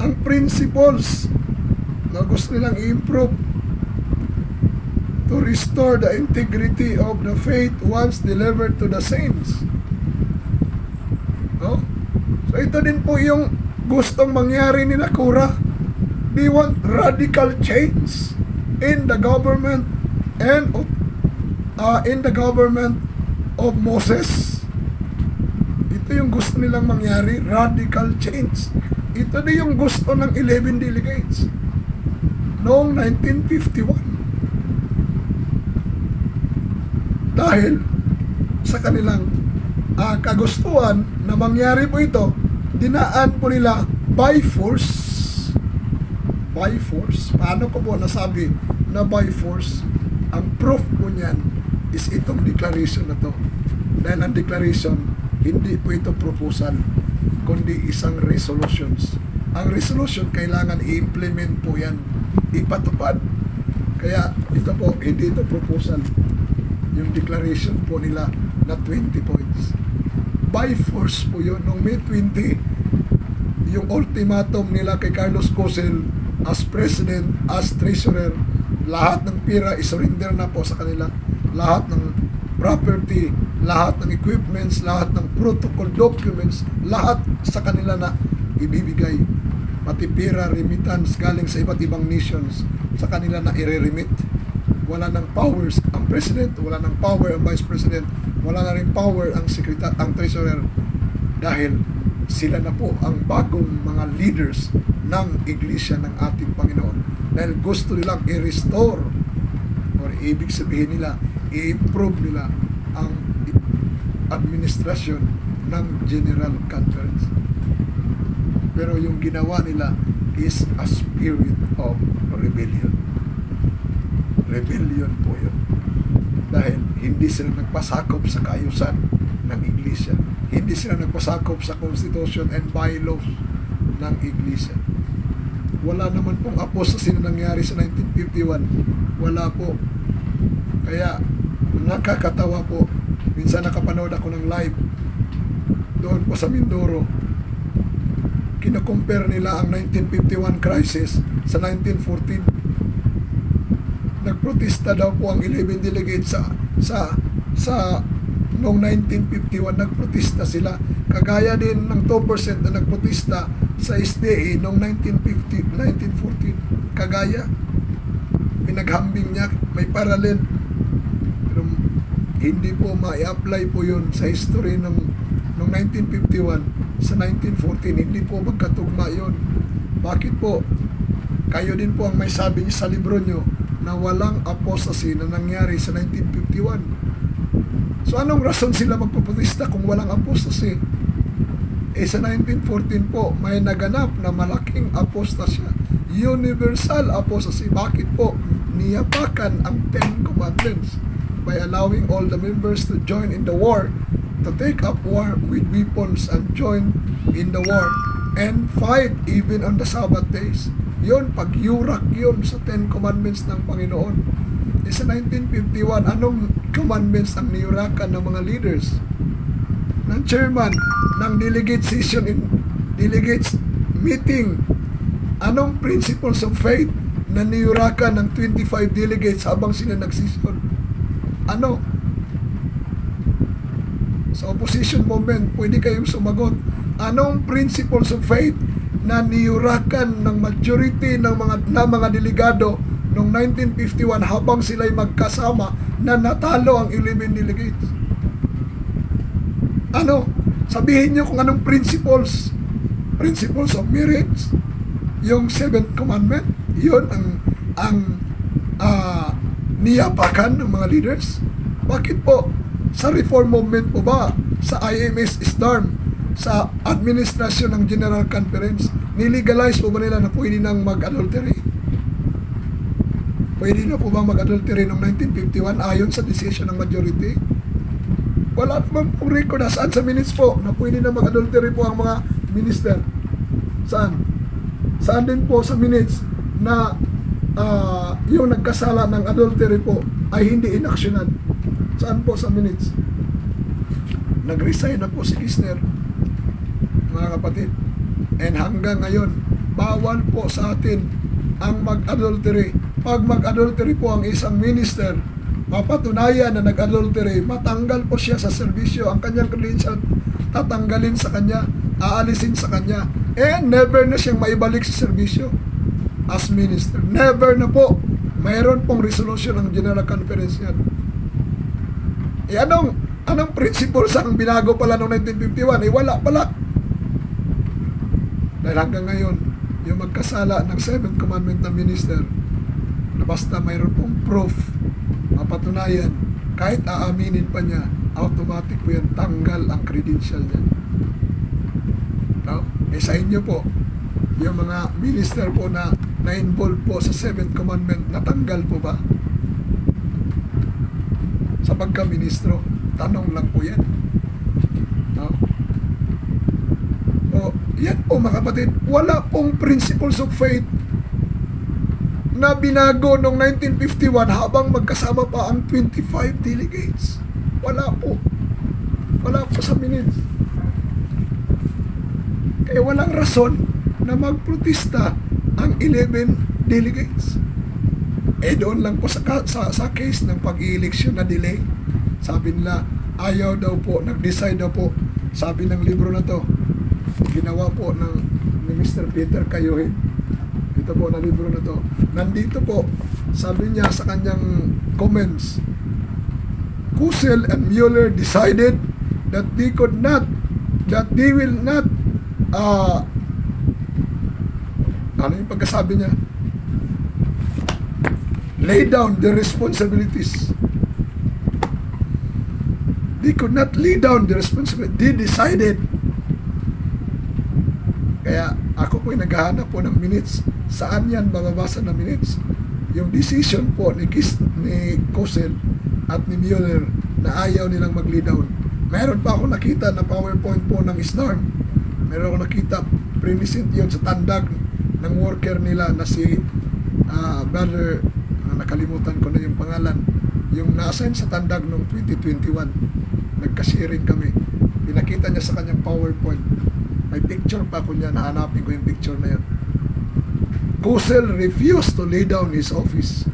ang principles na gusto nilang i-improve, to restore the integrity of the faith once delivered to the saints. No? So ito din po yung gustong mangyari ni Nakura. They want radical change in the government and in the government of Moses. Ito yung gusto nilang mangyari, radical change. Ito din yung gusto ng 11 delegates noong 1951. Dahil sa kanilang kagustuhan na mangyari po ito, dinaan po nila by force. By force. Paano ko po nasabi na by force? Ang proof po niyan is itong declaration na to. Dahil ang declaration, hindi po ito proposal, kundi isang resolutions. Ang resolution, kailangan i-implement po yan, ipatupad. Kaya ito po, hindi ito proposal. Yung declaration po nila na 20 points. By force po yun. Noong May 20, yung ultimatum nila kay Carlos Cosel as president, as treasurer, lahat ng pera isurrender na po sa kanila. Lahat ng property, lahat ng equipments, lahat ng protocol documents, lahat sa kanila na ibibigay. Pati pera, remittance galing sa iba't ibang nations, sa kanila na i-remit. Wala ng powers ang president, wala ng power ang vice president, wala na rin power ang secretary, ang treasurer, dahil sila na po ang bagong mga leaders ng iglesia ng ating Panginoon. Dahil gusto nilang i-restore, or ibig sabihin nila, i-improve nila ang administrasyon ng General Conference. Pero yung ginawa nila is a spirit of rebellion. Rebellion po yun. Dahil hindi sila nagpasakop sa kaayusan ng Iglesia. Hindi sila nagpasakop sa Constitution and bylaws ng Iglesia. Wala naman pong apostasy na nangyari sa 1951. Wala po. Kaya nakakatawa po. Minsan nakapanood ako ng live doon po sa Mindoro. Kina-compare nila ang 1951 crisis sa 1914. Nagprotesta daw po ang 11 delegates sa noong 1951. Nagprotesta sila. Kagaya din ng 2% na nagprotesta sa SDA noong 1914. Kagaya. Pinaghambing niya. May parallel. Pero hindi po ma-apply po yun sa history noong 1951 sa 1914. Hindi po magkatugma yun. Bakit po? Kayo din po ang may sabi niyo sa libro nyo na walang apostasy na nangyari sa 1951. So anong rason sila magpuprotesta kung walang apostasy? Sa 1914 po, may naganap na malaking apostasya. Universal apostasy. Bakit po? Niyapakan ang 10 Commandments by allowing all the members to join in the war, to take up war with weapons and join in the war and fight even on the Sabbath days. Yun, pag-yurak yun sa 10 Commandments ng Panginoon. Sa 1951, anong commandments ang niyurakan ng mga leaders? Ng chairman, ng delegate session in delegates meeting. Anong principles of faith na niyurakan ng 25 delegates habang sila nagsesyon? Ano? Sa opposition movement, pwede kayong sumagot. Anong principles of faith na niyurakan ng majority ng mga delegado noong 1951 habang sila'y magkasama na natalo ang 11 delegates? Ano? Sabihin niyo kung anong principles. Principles of marriage. Yung 7th commandment. Yun ang niyapakan ng mga leaders. Bakit po? Sa reform movement po ba? Sa IMS SDARM, sa administrasyon ng General Conference, nilegalize po ba nila na pwede nang mag-adultery? Pwede na po ba mag-adultery noong 1951 ayon sa decision ng majority? Wala naman pong record. Saan sa minutes po na pwede na mag-adultery po ang mga minister? Saan? Saan din po sa minutes na yung nagkasala ng adultery po ay hindi inaksyonan? Saan po sa minutes? Nag-resign na po si Kisner, mga kapatid. And hanggang ngayon, bawal po sa atin ang mag-adultery. Pag mag-adultery po ang isang minister, mapatunayan na nag-adultery, matanggal po siya sa serbisyo. Ang kanyang credential tatanggalin sa kanya, aalisin sa kanya, and never na siyang maibalik sa serbisyo as minister. Never na po. Mayroon pong resolution ng General Conference yan. Anong principles ang binago pala noong 1951? Wala pala. Dahil hanggang ngayon, yung magkasala ng 7th commandment ng minister, na basta mayroon pong proof, mapatunayan, kahit aaminin pa niya, automatic po yan, tanggal ang credential niya. No? Sa inyo po, yung mga minister po na na-involve po sa 7th commandment, natanggal po ba? Sa pagka-ministro, tanong lang po yan. No? O, yan po mga kapatid, wala pong principles of faith na binago noong 1951 habang magkasama pa ang 25 delegates. Wala po. Wala po sa minutes. Kaya walang rason na magprotesta ang 11 delegates. Doon lang po sa case ng pag-i-eleksyon na delay. Sabi nila, ayaw daw po, nag-decide daw po. Sabi ng libro na to, ginawa po ni Mr. Peter Kayuhin. Ito po na libro na to. Nandito po, sabi niya sa kanyang comments, Kusel and Mueller decided that they will not ano yung pagkasabi niya? Lay down their responsibilities. They could not lay down the responsibility. They decided. Kaya ako po'y naghahanap po ng minutes. Saan yan mababasa na minutes? Yung decision po ni Kosel at ni Mueller na ayaw nilang mag-lay down. Meron pa ako nakita na PowerPoint po ng SNARM. Meron ako nakita, present yun sa tandag ng worker nila na si brother, nakalimutan ko na yung pangalan, yung na-assign sa tandag noong 2021. Nagka-sharing kami. Pinakita niya sa kanyang PowerPoint. May picture pa ko niya, nahanapin ko yung picture na yun. Kosel refused to lay down his office.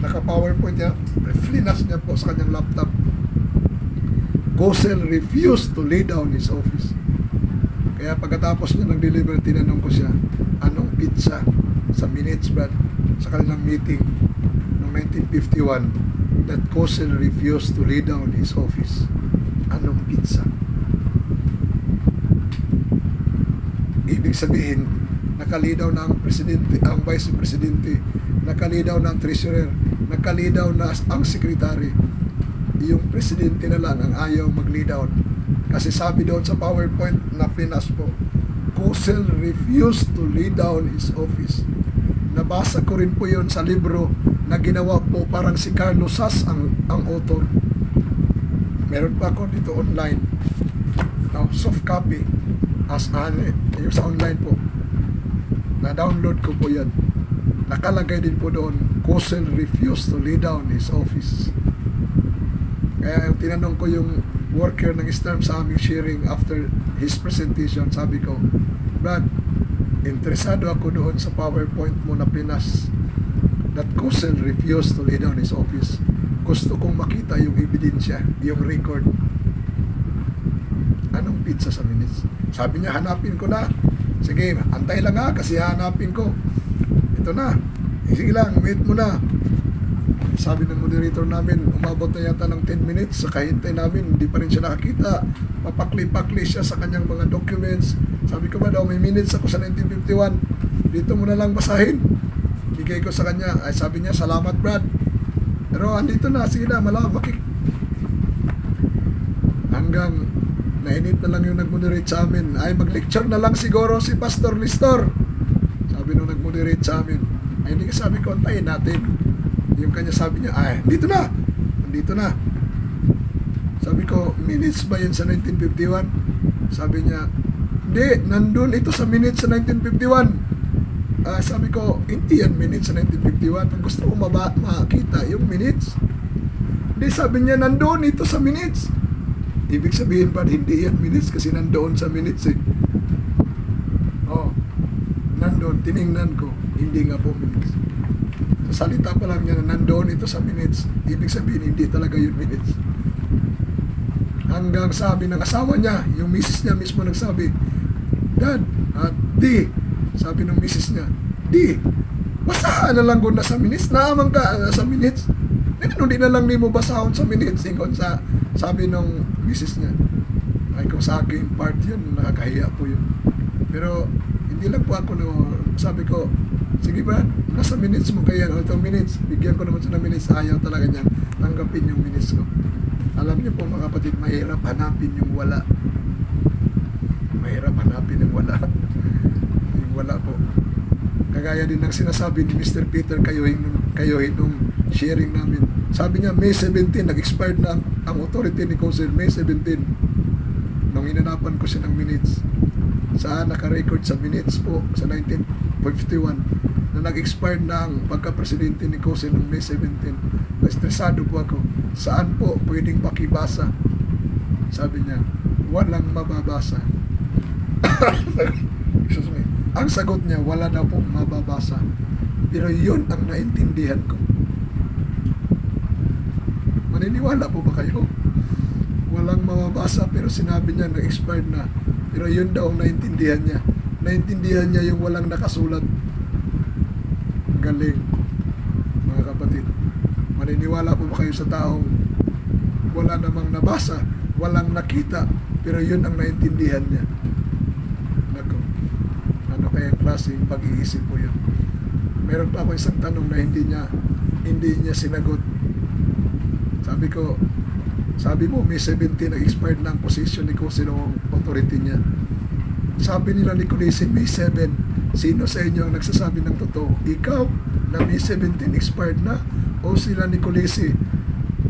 Naka-PowerPoint niya, flinas niya po sa kanyang laptop. Kosel refused to lay down his office. Kaya pagkatapos niya nag-deliver, tinanong ko siya, anong pizza sa minutes ba sa kanilang meeting noong 1951 that Kosel refused to lay down his office? Anong pizza? Ibig sabihin, nakalidaw na ang presidente, ang vice presidente, nakalidaw na ang treasurer, nakalidaw na ang secretary. Yung presidente na lang ang ayaw mag-lay down. Kasi sabi doon sa PowerPoint na pinas po, Kosel refused to lay down his office. Nabasa ko rin po yun sa libro na ginawa po parang si Carlos Sass ang author. Meron pa ako dito online. Now, soft copy as yung sa online po. Na-download ko po yan. Nakalagay din po doon, Kosel refused to lay down his office. Kaya tinanong ko yung worker ng SNARM sa aming sharing after his presentation, sabi ko, Brad, interesado ako doon sa PowerPoint mo na pinas that Kosel refused to lay down his office. Gusto kong makita yung ebidensya, yung record. Anong pizza sa minutes? Sabi niya, hanapin ko na. Sige, antay lang ha, kasi hanapin ko. Ito na. Sige lang, wait mo na. Sabi ng moderator namin, umabot na yata ng 10 minutes. Sa kahintay namin, hindi pa rin siya nakakita. Papakli-pakli siya sa kanyang mga documents. Sabi ko ba daw, may minutes ako sa 1951. Dito mo na lang basahin. Bigay ko sa kanya. Ay, sabi niya, salamat Brad. Pero andito na, sige na, makik. Hanggang nainit na lang yung nag-moderate sa amin. Ay, mag-lecture na lang siguro si Pastor Listor. Sabi nung nag-moderate sa amin. Ay, hindi ka sabi ko, antayin natin. Yung kanya sabi niya, ay, dito na. Nandito na. Sabi ko, minutes ba yan sa 1951? Sabi niya, hindi, nandun ito sa minutes sa 1951. Sabi ko, hindi yan minutes sa 1951. Ang gusto ko makita yung minutes. Hindi, sabi niya, nandun ito sa minutes. Ibig sabihin pa, hindi yan minutes kasi nandoon sa minutes eh. Oh, nandun, tiningnan ko, hindi nga po minutes. Sa salita pa lang niya na nandoon ito sa minutes, ibig sabihin hindi talaga yun minutes. Hanggang sabi ng asawa niya, yung misis niya mismo nagsabi, Dad, di, sabi ng misis niya, di, basahan na lang kung nasa minutes, naamang ka sa minutes. Hindi na lang di mo basahon sa minutes, kung sa, sabi ng misis niya. Ay kung sa aking part yun, nakakahiya po yun. Pero hindi lang po ako sabi ko, sige ba, nasa minutes mo kaya, itong minutes, bigyan ko naman siya ng minutes, ayaw talaga niya, tanggapin yung minutes ko. Alam niyo po mga kapatid, mahirap hanapin yung wala. Mahirap hanapin yung wala. Yung wala po. Kagaya din ng sinasabi ni Mr. Peter Kayohin nung sharing namin. Sabi niya, May 17, nag-expired na ang authority ni Kosel, May 17. Nung inanapan ko siya ng minutes. Saan naka-record sa minutes po, sa 1951, na nag-expired na ang pagka-presidente ni Kosel noong May 17. Na-stressado po ako. Saan po pwedeng pakibasa? Sabi niya, walang mababasa. Excuse me. Ang sagot niya, wala daw pong mababasa. Pero yun ang naintindihan ko. Maniniwala po ba kayo? Walang mababasa pero sinabi niya na-expired na. Pero yun daw ang naintindihan niya. Naintindihan niya yung walang nakasulat. Galing, mga kapatid. Maniniwala po ba kayo sa taong wala namang nabasa, walang nakita, pero yun ang naintindihan niya? Nako, ano kayang klaseng pag-iisip po yun? Meron pa ako isang tanong na hindi niya sinagot. Sabi ko, Sabi mo, May 17 nag-expired na ang position ni kung sino ang authority niya. Sabi nila ni Kulisi, May 7. Sino sa inyo ang nagsasabi ng totoo? Ikaw na May 17 expired na? O sila ni Kulisi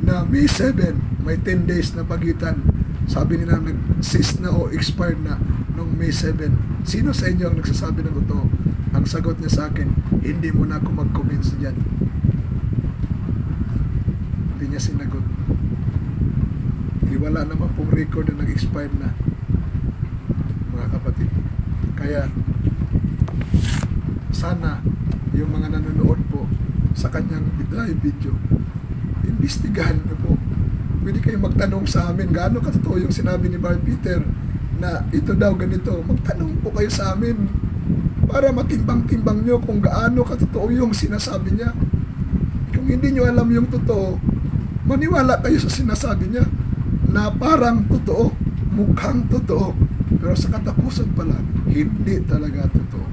na May 7, may 10 days na pagitan? Sabi nila nag-cease na o expired na nung May 7. Sino sa inyo ang nagsasabi ng totoo? Ang sagot niya sa akin, hindi mo na ako mag-comments dyan. Hindi niya sinagot. Wala naman pong record na nag-expired na, mga kapatid. Kaya sana yung mga nanonood po sa kanyang live video, imbestigahan niyo po. Pwede kayong magtanong sa amin, gaano katotoo yung sinabi ni Brad Peter na ito daw ganito. Magtanong po kayo sa amin para matimbang-timbang nyo kung gaano katotoo yung sinasabi niya. Kung hindi nyo alam yung totoo, maniwala kayo sa sinasabi niya na parang totoo, mukhang totoo, pero sa katapusan pala, hindi talaga totoo.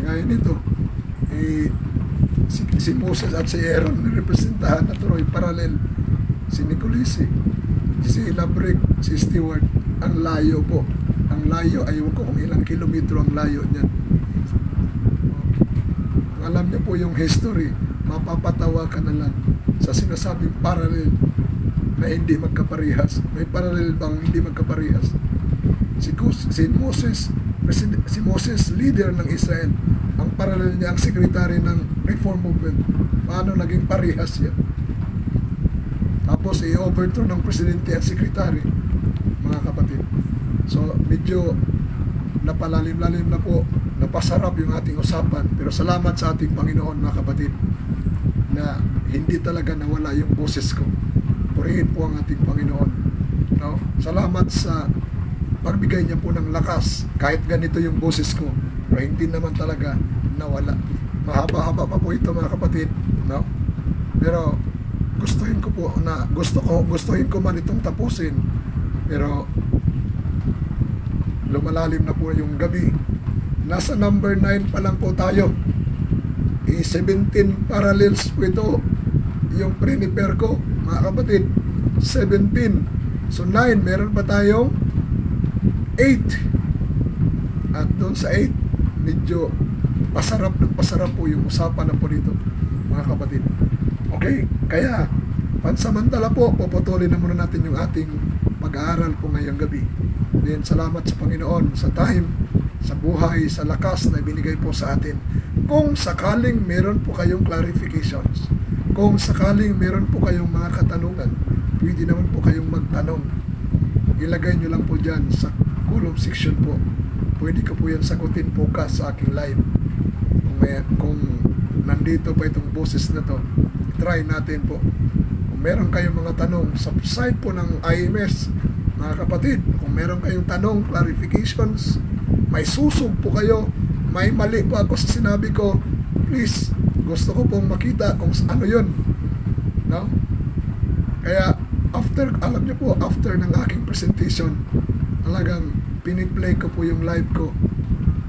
Kaya nito, si Moses at si Aaron representahan na tuloy paralel. Si Nicolisi, si Labrick, si Stewart, ang layo po. Ang layo, ayaw ko kung ilang kilometro ang layo niyan. Alam niyo po yung history, mapapatawa ka na lang sa sinasabing paralel na hindi magkaparehas. May parallel bang hindi magkaparehas? Si Moses, leader ng Israel. Ang parallel niya, ang secretary ng Reform Movement. Paano naging parehas yan? Tapos i-overthrow ng presidente at secretary, mga kapatid. So, medyo napalalim-lalim na po, napasarap yung ating usapan. Pero salamat sa ating Panginoon, mga kapatid, na hindi talaga nawala yung boses ko. Purihin po ang ating Panginoon. No? Salamat sa pagbigay niya po ng lakas. Kahit ganito yung boses ko, pero hindi naman talaga nawala. Mahaba-haba pa po ito, mga kapatid. No? Pero gustuhin ko po na gustuhin ko man itong tapusin. Pero lumalalim na po yung gabi. Nasa number 9 pa lang po tayo. 17 parallels po ito yung prepare ko, mga kapatid. 17. So 9, meron pa tayong 8. At doon sa 8, medyo pasarap po yung usapan na po dito, mga kapatid. Okay, kaya pansamantala po, puputulin na muna natin yung ating pag-aaral po ngayong gabi. Then salamat sa Panginoon sa time, sa buhay, sa lakas na ibinigay po sa atin. Kung sakaling meron po kayong clarifications, kung sakaling meron po kayong mga katanungan, pwede naman po kayong magtanong. Ilagay nyo lang po dyan sa column section po. Pwede ko po yan sagutin po ka sa aking live. Kung nandito pa itong boses na to, try natin po. Kung meron kayong mga tanong sa site po ng IMS, mga kapatid, kung meron kayong tanong, clarifications, may susog po kayo, may mali po ako sa sinabi ko, please, gusto ko pong makita kung ano yun. No? Kaya, alam nyo po, after ng aking presentation, talagang piniplay ko po yung live ko.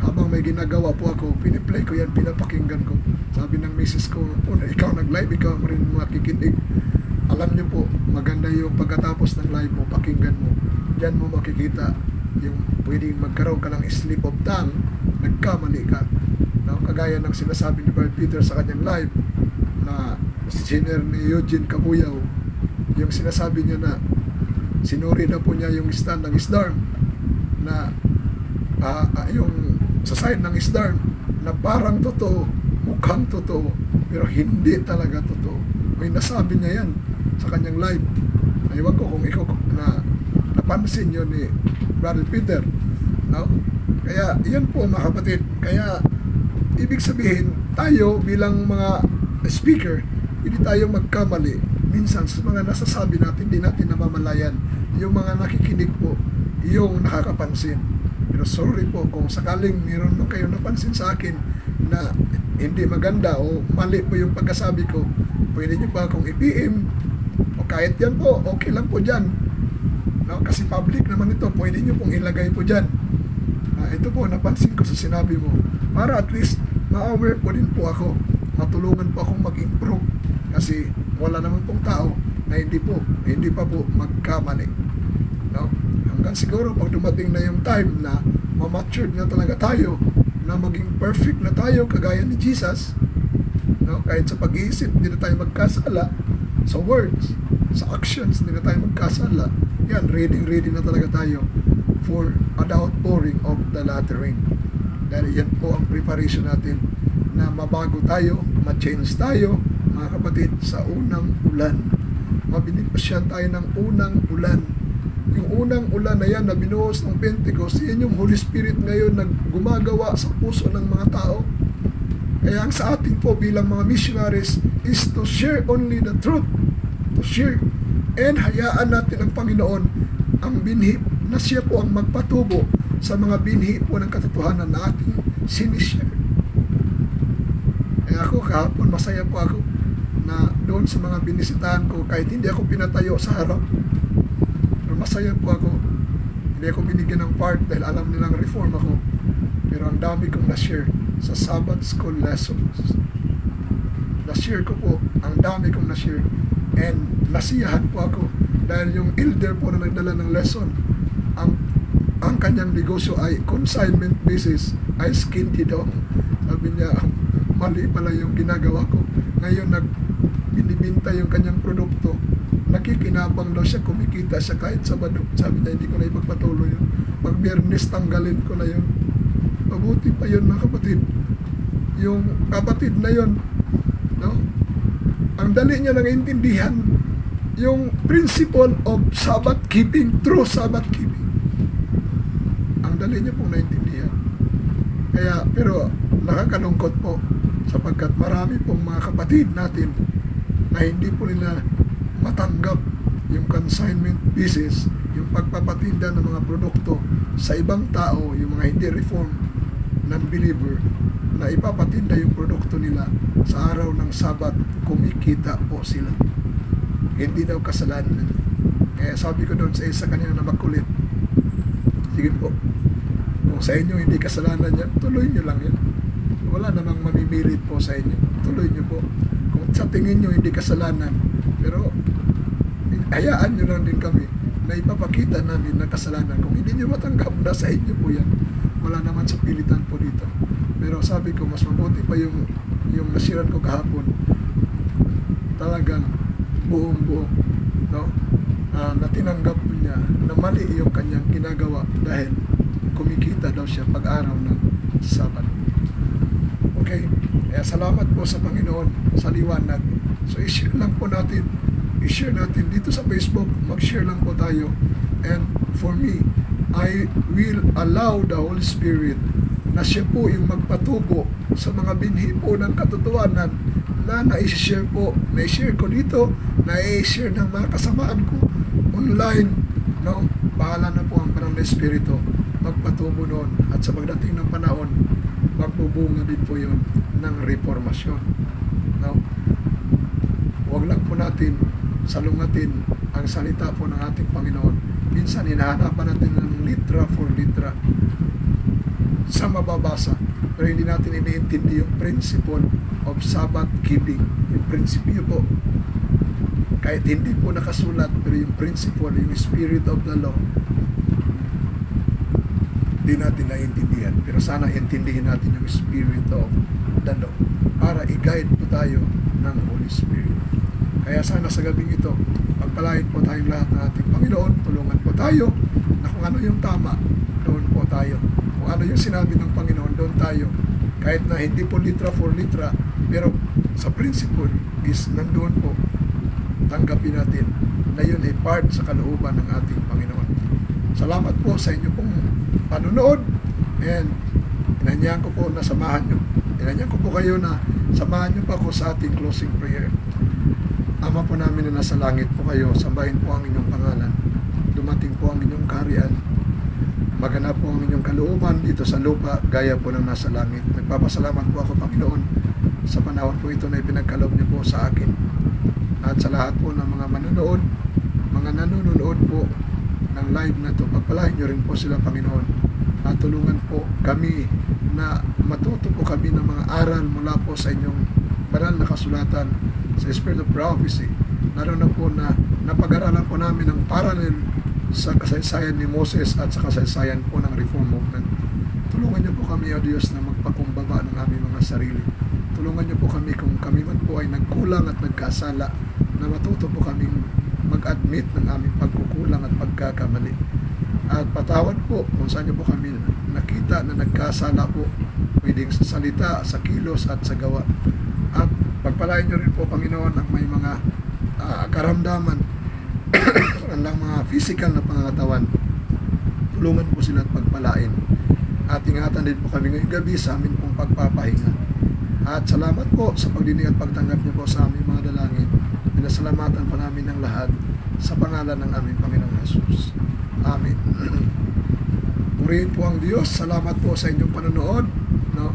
Habang may ginagawa po ako, piniplay ko yan, pinapakinggan ko. Sabi ng misis ko, ikaw nag-live, ikaw rin makikinig. Alam nyo po, maganda yung pagkatapos ng live mo, pakinggan mo. Diyan mo makikita yung pwedeng magkaroon ka ng slip of tongue, nagkamali ka. No? Kagaya ng sinasabi ni Brad Peter sa kanyang live, na senior ni Eugene Kabuyaw, yung sinasabi niya na sinuri na po niya yung stand ng SDARM, na yung sa side ng SDARM, na parang totoo, mukhang totoo, pero hindi talaga totoo. May nasabi niya yan sa kanyang live. Aywan ko kung ikaw na napansin yun ni Brother Peter. No? Kaya yan po, mga kapatid. Kaya ibig sabihin, tayo bilang mga speaker, hindi tayo magkamali. Minsan sa mga nasasabi natin, hindi natin namamalayan. Yung mga nakikinig po, yung nakakapansin. Pero sorry po kung sakaling meron na kayo napansin sa akin na hindi maganda o mali po yung pagkasabi ko, pwede nyo pa akong i-PM o kahit yan po, okay lang po dyan. No? Kasi public naman ito, pwede nyo pong ilagay po dyan. Ito po, napansin ko sa sinabi mo, para at least ma-aware po din po ako, matulungan po akong mag-improve. Kasi wala naman pong tao na hindi pa po magkamali. No? Hanggang siguro pag dumating na yung time na ma-matured na talaga tayo, na maging perfect na tayo kagaya ni Jesus, no? Kahit sa pag-iisip hindi na tayo magkasala, sa words, sa actions hindi na tayo magkasala, yan, ready na talaga tayo for the outpouring of the latter rain. Dahil yan po ang preparation natin na mabago tayo, ma-change tayo, mga kapatid, sa unang ulan. Mabinipasyan tayo ng unang ulan. Yung unang ulan na yan na binuhos ng Pentecost, yan yung Holy Spirit ngayon na gumagawa sa puso ng mga tao. Kaya ang sa atin po bilang mga missionaries is to share only the truth. To share. And hayaan natin ang Panginoon ang binhi na siya po ang magpatubo sa mga binhi po ng katotohanan na ating sinishare. Kaya ako kahapon masaya po ako na doon sa mga binisitahan ko, kahit hindi ako pinatayo sa harap, pero masaya po ako. Hindi ako binigyan ng part dahil alam nilang reform ako, pero ang dami kong na-share sa Sabbath School lessons. Na-share ko po, ang dami kong na-share, and nasiyahan po ako dahil yung elder po na nagdala ng lesson, ang kanyang negosyo ay consignment basis, ay skinty daw. Sabi niya, mali pala yung ginagawa ko. Ngayon binibinta yung kanyang produkto, nakikinabang daw siya, kumikita siya kahit Sabado. Sabi niya, hindi ko na ipagpatuloy yun. Pag Biyernes, tanggalin ko na yun. Mabuti pa yun, mga kapatid. Yung kapatid na yun, no? Ang dali niya nang intindihan yung principle of Sabbath keeping, true Sabbath keeping. Ang dali niya pong naintindihan. Kaya, pero nakakalungkot po sapagkat marami pong mga kapatid natin na hindi po nila matanggap yung consignment business, yung pagpapatinda ng mga produkto sa ibang tao, yung mga hindi reform non-believer, na ipapatinda yung produkto nila sa araw ng Sabat, kumikita po sila. Hindi daw kasalanan. Kaya sabi ko doon sa isa kanina na makulit, sige po, kung sa inyo hindi kasalanan yan, tuloy nyo lang yan. Wala namang mamimilit po sa inyo. Tuloy nyo po. Kung sa tingin nyo hindi kasalanan, pero hayaan nyo lang din kami na ipapakita namin na kasalanan. Kung hindi nyo matanggap, nasa inyo po yan. Wala naman sa pilitan po dito. Pero sabi ko, mas mabuti pa yung nasiran ko kahapon. Talagang buong-buo, no? Na tinanggap niya na mali yung kanyang ginagawa dahil kumikita daw siya pag-araw ng Sabat. Okay? Kaya salamat po sa Panginoon sa liwanag. So i-share lang po natin. I-share natin dito sa Facebook. Mag-share lang po tayo. And for me, I will allow the Holy Spirit na siya po yung magpatubo sa mga binhi po ng katotohanan na na-share po. Na-share ko dito, na-share ng mga kasamaan ko online. No? Bahala na po ang Banal na Espiritu magpatubo noon. At sa pagdating ng panahon, magbubunga din po yun ng reformasyon. No? Huwag lang po natin salungatin ang salita po ng ating Panginoon. Minsan hinahanapan natin ng litra for litra sa mababasa, pero hindi natin iniintindi yung principle of Sabbath keeping. Yung prinsipyo po, kahit hindi po nakasulat, pero yung principle, yung spirit of the law, hindi natin naiintindihan. Pero sana intindihin natin yung spirit of the law para i-guide po tayo ng Holy Spirit. Kaya sana sa gabing ito, pagpalain po tayong lahat ng ating Panginoon, tulungan po tayo na kung ano yung tama, doon po tayo. Kung ano yung sinabi ng Panginoon, doon tayo. Kahit na hindi po litra for litra, pero sa principle is nandoon po. Tanggapin natin na yun ay part sa kalooban ng ating Panginoon. Salamat po sa inyo pong panunood, and inanyahan ko po na samahan nyo. Inanyahan ko po kayo na samahan nyo pa ako sa ating closing prayer. Ama po namin na nasa langit po kayo, sambahin po ang inyong pangalan. Dumating po ang inyong kaharian. Maganap po ang inyong kalooban dito sa lupa, gaya po ng nasa langit. Nagpapasalamat po ako, Panginoon, sa panahon po ito na ipinagkaloob niyo po sa akin. At sa lahat po ng mga manonood, mga nanonood po ng live na ito, pagpalain niyo rin po sila, Panginoon. At tulungan po kami na matuto po kami ng mga aral mula po sa inyong banal na kasulatan, sa Spirit of Prophecy, lalo na po na napag-aralan po namin ang parallel sa kasaysayan ni Moses at sa kasaysayan po ng Reform Movement. Tulungan niyo po kami, O Diyos, na magpakumbaba ng aming mga sarili. Tulungan niyo po kami kung kami man po ay nagkulang at nagkasala, na matuto po kaming mag-admit ng aming pagkukulang at pagkakamali. At patawad po kung saan niyo po kami nakita na nagkasala po, pwedeng sa salita, sa kilos at sa gawa. At pagpalain niyo rin po, Panginoon, ang may mga karamdaman ang mga physical na pangangatawan. Tulungan po sila at pagpalain. At ingatan din po kami ngayong gabi sa amin pong pagpapahinga. At salamat po sa pagdinig at pagtanggap niyo po sa aming mga dalangin. Pinasalamatan pa namin ang lahat sa pangalan ng aming Panginoong Jesus. Amen. Purihin po ang Diyos. Salamat po sa inyong panonood. No?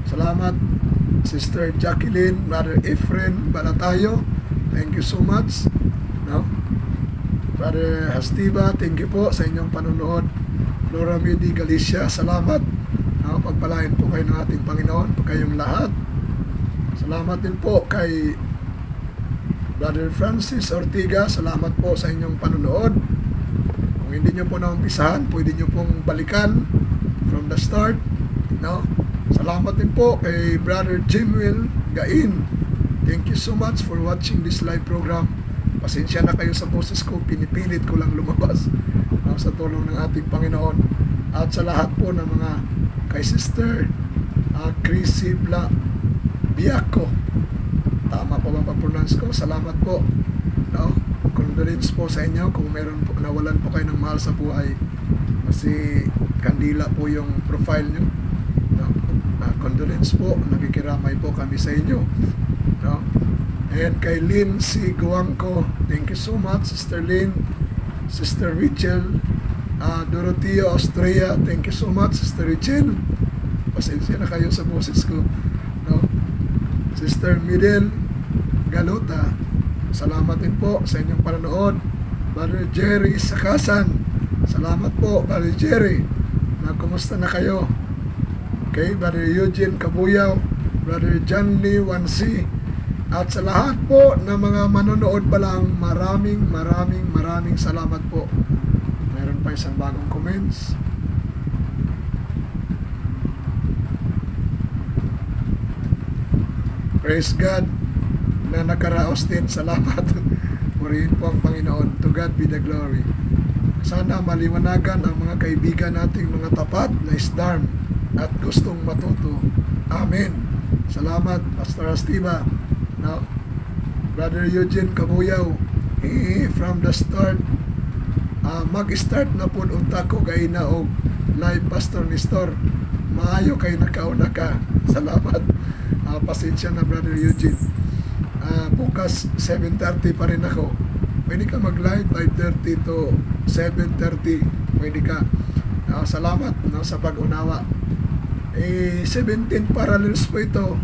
Salamat, Sister Jacqueline, Brother Efren Balatayo. Thank you so much. No? Brother Hastiba, thank you po sa inyong panonood. Laura Medi Galicia, salamat. No? Pagpalain po kayo ng ating Panginoon, kayong lahat. Salamat din po kay Brother Francis Ortiga, salamat po sa inyong panonood. Kung hindi nyo po naumpisahan, pwede nyo pong balikan from the start. No? Salamat din po kay Brother Jimuel Gain. Thank you so much for watching this live program. Pasensya na kayo sa boses ko, pinipilit ko lang lumabas sa tulong ng ating Panginoon. At sa lahat po ng mga kay Sister Chrissy Biaco, tama po ba pag-pronounce ko? Salamat po. No? Condolence po sa inyo kung meron po, nawalan po kayo ng mahal sa buhay, kasi kandila po yung profile nyo. No? Condolence po, nakikiramay po kami sa inyo. No? And kay Lynn C. Guangco, thank you so much, Sister Lynn. Sister Richel Dorothea Austria, thank you so much, Sister Richel. Pasensya na kayo sa boses ko. No? Sister Midel Galota, salamat din po sa inyong panonood. Brother Jerry Sakasan, salamat po, Brother Jerry. Kumusta na kayo? Okay, Brother Eugene Kabuyaw, Brother John Lee Wansi, at sa lahat po ng mga manonood pa lang, maraming salamat po. Meron pa isang bagong comments. Praise God na nakaraos din. Salamat. Purihin po ang Panginoon. To God be the glory. Sana maliwanagan ang mga kaibigan nating mga tapat na isdarm at gustong matuto. Amen. Salamat, Pastor Astiba. Now, Brother Eugene Kabuyaw, from the start, mag-start na po unta ko kay na og live Pastor Nestor. Maayo kay nakauna ka. Salamat. Pasensya na, Brother Eugene. Bukas 7:30 pa rin ako. Pwede ka mag-live 5:30 to 7:30. Pwede ka. Salamat sa pag-unawa. 17 parallels po ito.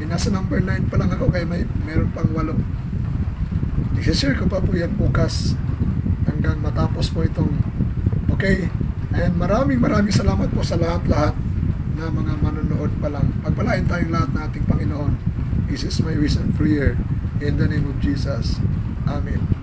Nasa number 9 pa lang ako, kaya meron pang 8. I-share ko pa po yan bukas hanggang matapos po itong. Okay, and maraming salamat po sa lahat na mga manonood pa lang. Pagpalain tayong lahat na ating Panginoon. This is my wish and prayer in the name of Jesus. Amen.